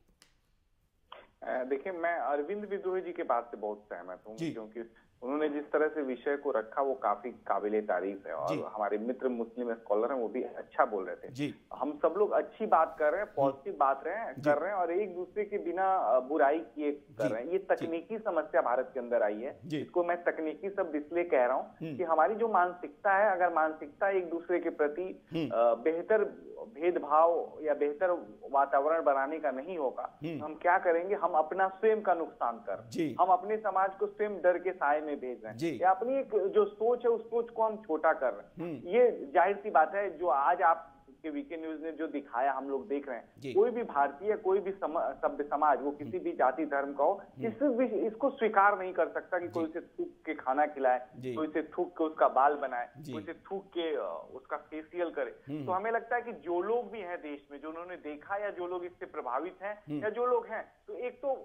देखिए, मैं अरविंद विद्रोही जी के बात से बहुत सहमत हूँ, क्योंकि उन्होंने जिस तरह से विषय को रखा वो काफी काबिले तारीफ है। और हमारे मित्र मुस्लिम स्कॉलर हैं, वो भी अच्छा बोल रहे थे। हम सब लोग अच्छी बात कर रहे हैं, पॉजिटिव बात कर रहे हैं और एक दूसरे के बिना बुराई किए कर रहे हैं। ये तकनीकी समस्या भारत के अंदर आई है, इसको मैं तकनीकी शब्द इसलिए कह रहा हूँ कि हमारी जो मानसिकता है, अगर मानसिकता एक दूसरे के प्रति बेहतर भेदभाव या बेहतर वातावरण बनाने का नहीं होगा, तो हम क्या करेंगे, हम अपना स्वयं का नुकसान कर, हम अपने समाज को स्वयं डर के साए में भेज रहे हैं, या अपनी एक जो सोच है उस सोच को हम छोटा कर रहे हैं। ये जाहिर सी बात है, जो आज आप के वीके न्यूज ने जो दिखाया हम लोग देख रहे हैं, कोई भी भारतीय, कोई भी सभ्य समाज, वो किसी भी जाति धर्म का हो, इसको स्वीकार नहीं कर सकता कि कोई उसे थूक के खाना खिलाए, कोई उसे थूक के उसका बाल बनाए, कोई उसे थूक के उसका फेशियल करे। तो हमें लगता है कि जो लोग भी हैं देश में, जो उन्होंने देखा या जो लोग इससे प्रभावित हैं या जो लोग हैं, तो एक तो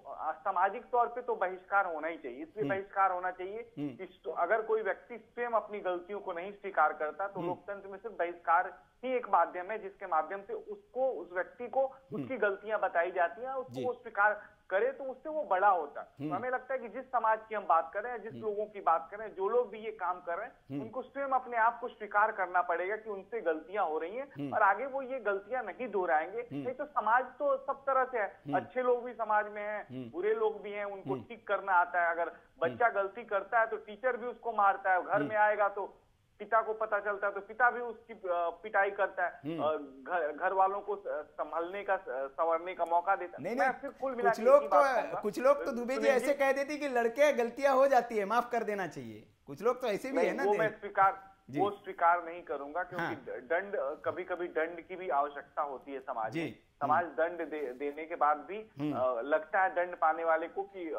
सामाजिक तौर पे तो बहिष्कार होना ही चाहिए। इसलिए बहिष्कार होना चाहिए कि अगर कोई व्यक्ति स्वयं अपनी गलतियों को नहीं स्वीकार करता, तो लोकतंत्र में सिर्फ बहिष्कार ही एक माध्यम है जिसके माध्यम से उसको, उस व्यक्ति को उसकी गलतियां बताई जाती हैं, उसको वो स्वीकार करे तो उससे वो बड़ा होता है। तो हमें लगता है कि जिस समाज की हम बात कर रहे हैं, जिस लोगों की बात कर रहे हैं, जो लोग भी ये काम कर रहे हैं, उनको स्वयं अपने आप को स्वीकार करना पड़ेगा कि उनसे गलतियां हो रही हैं और आगे वो ये गलतियां नहीं दोहराएंगे। नहीं तो समाज तो सब तरह से है, अच्छे लोग भी समाज में हैं, बुरे लोग भी हैं, उनको ठीक करना आता है। अगर बच्चा गलती करता है तो टीचर भी उसको मारता है, घर में आएगा तो पिता को पता चलता है तो पिता भी उसकी पिटाई करता है, घर वालों को संभलने का संवरने का मौका देता है। नहीं, फिर कुल मिला कुछ लोग तो दुबे जी ऐसे कह देते कि लड़के गलतियां हो जाती है, माफ कर देना चाहिए, कुछ लोग तो ऐसे भी है ना। वो स्वीकार नहीं करूंगा, क्योंकि दंड कभी कभी दंड की भी आवश्यकता होती है समाज में। समाज दंड देने के बाद भी लगता है दंड पाने वाले को कि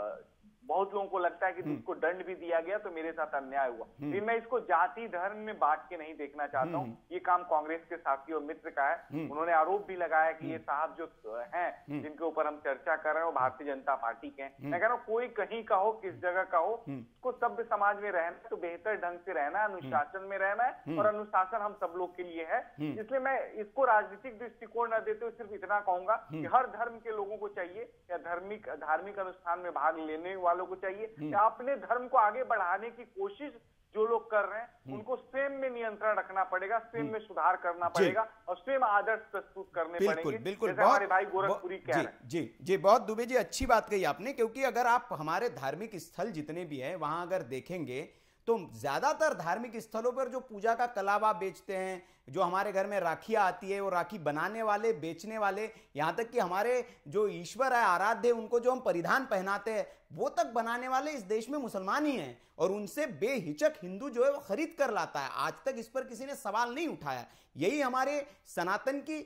बहुत लोगों को लगता है कि उसको दंड भी दिया गया तो मेरे साथ अन्याय हुआ। फिर मैं इसको जाति धर्म में बांट के नहीं देखना चाहता हूँ। ये काम कांग्रेस के साथी और मित्र का है। उन्होंने आरोप भी लगाया कि ये साहब जो हैं जिनके ऊपर हम चर्चा कर रहे हैं वो भारतीय जनता पार्टी के हैं। मैं कह रहा हूँ कोई कहीं का हो, किस जगह का हो, उसको सभ्य समाज में रहना तो बेहतर ढंग से रहना है, अनुशासन में रहना है, और अनुशासन हम सब लोग के लिए है। इसलिए मैं इसको राजनीतिक दृष्टिकोण न देते हुए सिर्फ इतना कहूंगा कि हर धर्म के लोगों को चाहिए या धार्मिक अनुष्ठान में भाग लेने वालों को चाहिए या अपने धर्म को आगे बढ़ाने की कोशिश जो लोग कर रहे हैं उनको स्वयं में नियंत्रण रखना पड़ेगा, स्वयं में सुधार करना पड़ेगा और स्वयं आदर्श प्रस्तुत करने पड़ेंगे। बिल्कुल, हमारे भाई गोरखपुरी कह रहे हैं। जी बहुत दुबे जी अच्छी बात कही आपने, क्योंकि अगर आप हमारे धार्मिक स्थल जितने भी हैं वहां अगर देखेंगे तो ज्यादातर धार्मिक स्थलों पर जो पूजा का कलावा बेचते हैं, जो हमारे घर में राखियां आती है, वो राखी बनाने वाले, बेचने वाले, यहाँ तक कि हमारे जो ईश्वर है आराध्य, उनको जो हम परिधान पहनाते हैं वो तक बनाने वाले इस देश में मुसलमान ही हैं, और उनसे बेहिचक हिंदू जो है वो खरीद कर लाता है। आज तक इस पर किसी ने सवाल नहीं उठाया। यही हमारे सनातन की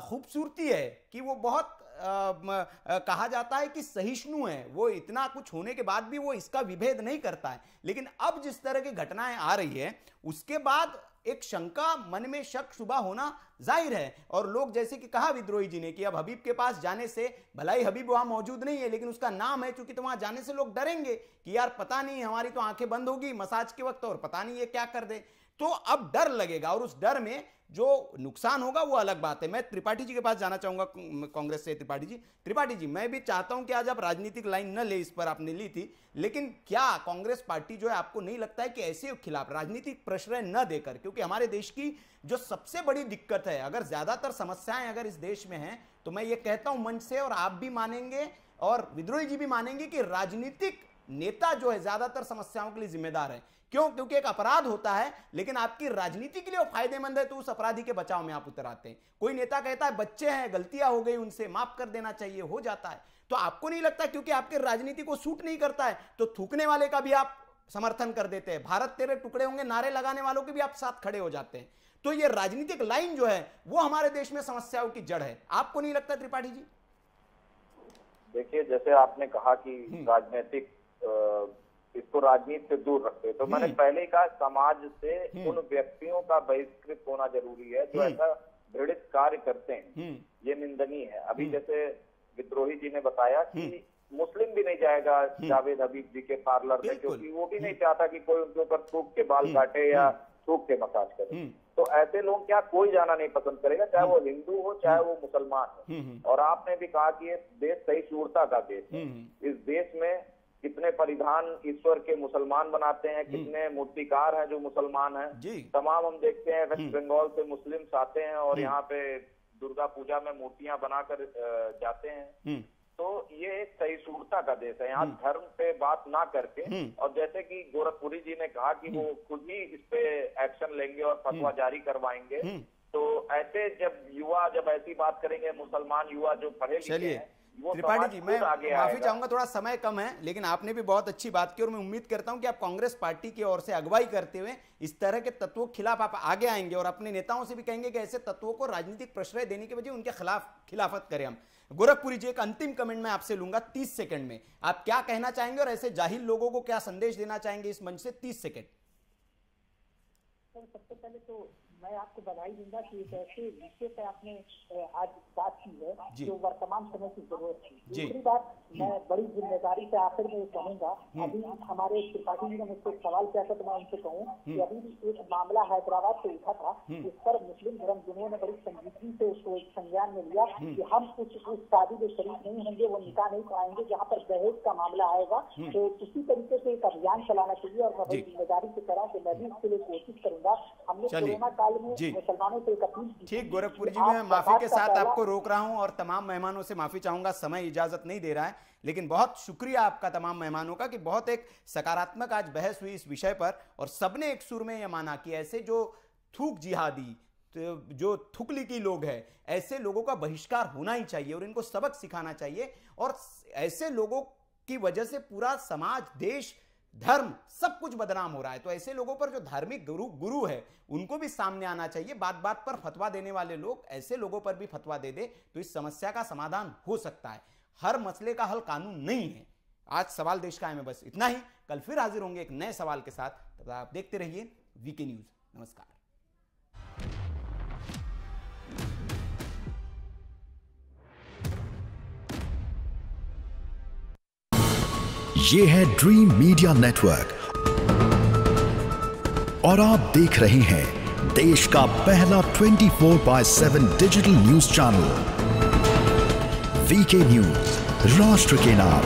खूबसूरती है कि वो बहुत कहा जाता है कि सहिष्णु है, वो इतना कुछ होने के बाद भी वो इसका विभेद नहीं करता है। लेकिन अब जिस तरह की घटनाएं आ रही है उसके बाद एक शंका, मन में शक शुबा होना जाहिर है। और लोग जैसे कि कहा विद्रोही जी ने कि अब हबीब के पास जाने से, भला ही हबीब वहां मौजूद नहीं है लेकिन उसका नाम है, चूंकि तो वहां जाने से लोग डरेंगे कि यार पता नहीं हमारी तो आंखें बंद होगी मसाज के वक्त और पता नहीं ये क्या कर दे। तो अब डर लगेगा और उस डर में जो नुकसान होगा वो अलग बात है। मैं त्रिपाठी जी के पास जाना चाहूंगा, कांग्रेस से त्रिपाठी जी मैं भी चाहता हूं कि आज आप राजनीतिक लाइन न ले, इस पर आपने ली थी, लेकिन क्या कांग्रेस पार्टी जो है आपको नहीं लगता है कि ऐसे खिलाफ राजनीतिक प्रश्रय न देकर, क्योंकि हमारे देश की जो सबसे बड़ी दिक्कत है, अगर ज्यादातर समस्याएं अगर इस देश में हैं तो मैं ये कहता हूं मंच से, और आप भी मानेंगे और विद्रोही जी भी मानेंगे कि राजनीतिक नेता जो है ज्यादातर समस्याओं के लिए जिम्मेदार है। क्यों? क्योंकि एक अपराध होता है लेकिन आपकी राजनीति के लिए वो फायदेमंद है तो उस अपराधी के बचाव में आप उतर आते हैं। कोई नेता कहता है बच्चे हैं, गलतियां हो गई, उनसे माफ कर देना चाहिए, हो जाता है। तो आपको नहीं लगता क्योंकि आपके राजनीति को सूट नहीं करता है तो थूकने वाले का भी आप समर्थन कर देते हैं, भारत तेरे टुकड़े होंगे नारे लगाने वालों के भी आप साथ खड़े हो जाते हैं। तो ये राजनीतिक लाइन जो है वो हमारे देश में समस्याओं की जड़ है, आपको नहीं लगता त्रिपाठी जी? देखिए, जैसे आपने कहा कि राजनीतिक इसको राजनीति से दूर रखते, तो मैंने पहले ही कहा समाज से उन व्यक्तियों का बहिष्कृत होना जरूरी है जो ऐसा घृणित कार्य करते हैं, ये निंदनीय है। अभी जैसे विद्रोही जी ने बताया कि मुस्लिम भी नहीं जाएगा जावेद हबीब जी के पार्लर में, क्योंकि वो भी नहीं चाहता कि कोई उनके ऊपर थूक के बाल काटे या थूक के मसाज करे। तो ऐसे लोग क्या कोई जाना नहीं पसंद करेगा, चाहे वो हिंदू हो चाहे वो मुसलमान हो। और आपने भी कहा कि ये देश सहिष्णुता का देश है। इस देश में कितने परिधान ईश्वर के मुसलमान बनाते हैं, कितने मूर्तिकार हैं जो मुसलमान हैं, तमाम हम देखते हैं। वेस्ट बंगाल से मुस्लिम्स आते हैं और यहाँ पे दुर्गा पूजा में मूर्तियां बनाकर जाते हैं। तो ये एक सहिष्णुता का देश है, यहाँ धर्म पे बात ना करके। और जैसे कि गोरखपुरी जी ने कहा कि वो खुद ही इस पे एक्शन लेंगे और फतवा जारी करवाएंगे, तो ऐसे जब ऐसी बात करेंगे मुसलमान युवा जो पढ़े लिखे हैं। त्रिपाठी जी मैं माफी चाहूंगा, थोड़ा समय कम है, लेकिन आपने भी बहुत अच्छी बात की और मैं उम्मीद करता हूं कि आप कांग्रेस पार्टी की ओर से अगुवाई करते हुए इस तरह के तत्वों के खिलाफ आप आगे आएंगे और अपने नेताओं से भी कहेंगे कि ऐसे तत्वों को राजनीतिक प्रश्रय देने के बजाय उनके खिलाफ खिलाफत करें हम। गोरखपुरी जी, एक अंतिम कमेंट मैं आपसे लूंगा 30 सेकंड में, आप क्या कहना चाहेंगे और ऐसे जाहिल लोगों को क्या संदेश देना चाहेंगे इस मंच से? 30 सेकंड। सबसे पहले तो मैं आपको बधाई दूंगा कि एक ऐसे विषय पे आपने आज बात की है जो वर्तमान समय की जरूरत थी। दूसरी बात, मैं बड़ी जिम्मेदारी से आखिर में कहूंगा, अभी हमारे त्रिपाठी जी ने मुझसे सवाल किया था तो मैं उनसे कहूँ कि अभी एक मामला हैदराबाद से उठा था, इस पर मुस्लिम धर्म गुरुओं ने बड़ी संजीदगी से उसको एक संज्ञान में लिया कि हम उस शादी के शरीक नहीं होंगे, वो निकाह नहीं कराएंगे जहाँ पर दहेज का मामला आएगा। तो इसी तरीके से एक अभियान चलाना चाहिए और मैं बड़ी जिम्मेदारी से करा कि मैं भी इसके लिए कोशिश करूंगा। हमने कोरोना काल में मुसलमानों से एक अपील की। ठीक गोरखपुर जी, मैं माफी के साथ आपको रोक रहा हूं और तमाम मेहमानों से माफी चाहूंगा, समय इजाजत नहीं दे रहा है, लेकिन बहुत शुक्रिया आपका तमाम मेहमानों का कि बहुत एक सकारात्मक आज बहस हुई इस विषय पर और सबने एक सुर में यह माना कि ऐसे जो थूक जिहादी, जो थुकलिकी लोग हैं, ऐसे लोगों का बहिष्कार होना ही चाहिए और इनको सबक सिखाना चाहिए। और ऐसे लोगों की वजह से पूरा समाज, देश, धर्म सब कुछ बदनाम हो रहा है। तो ऐसे लोगों पर जो धार्मिक गुरु है उनको भी सामने आना चाहिए। बात बात पर फतवा देने वाले लोग ऐसे लोगों पर भी फतवा दे दे तो इस समस्या का समाधान हो सकता है। हर मसले का हल कानून नहीं है। आज सवाल देश का है में बस इतना ही। कल फिर हाजिर होंगे एक नए सवाल के साथ। तब आप देखते रहिए वीके न्यूज। नमस्कार। ये है ड्रीम मीडिया नेटवर्क और आप देख रहे हैं देश का पहला 24/7 digital news channel VK news, राष्ट्र के नाम।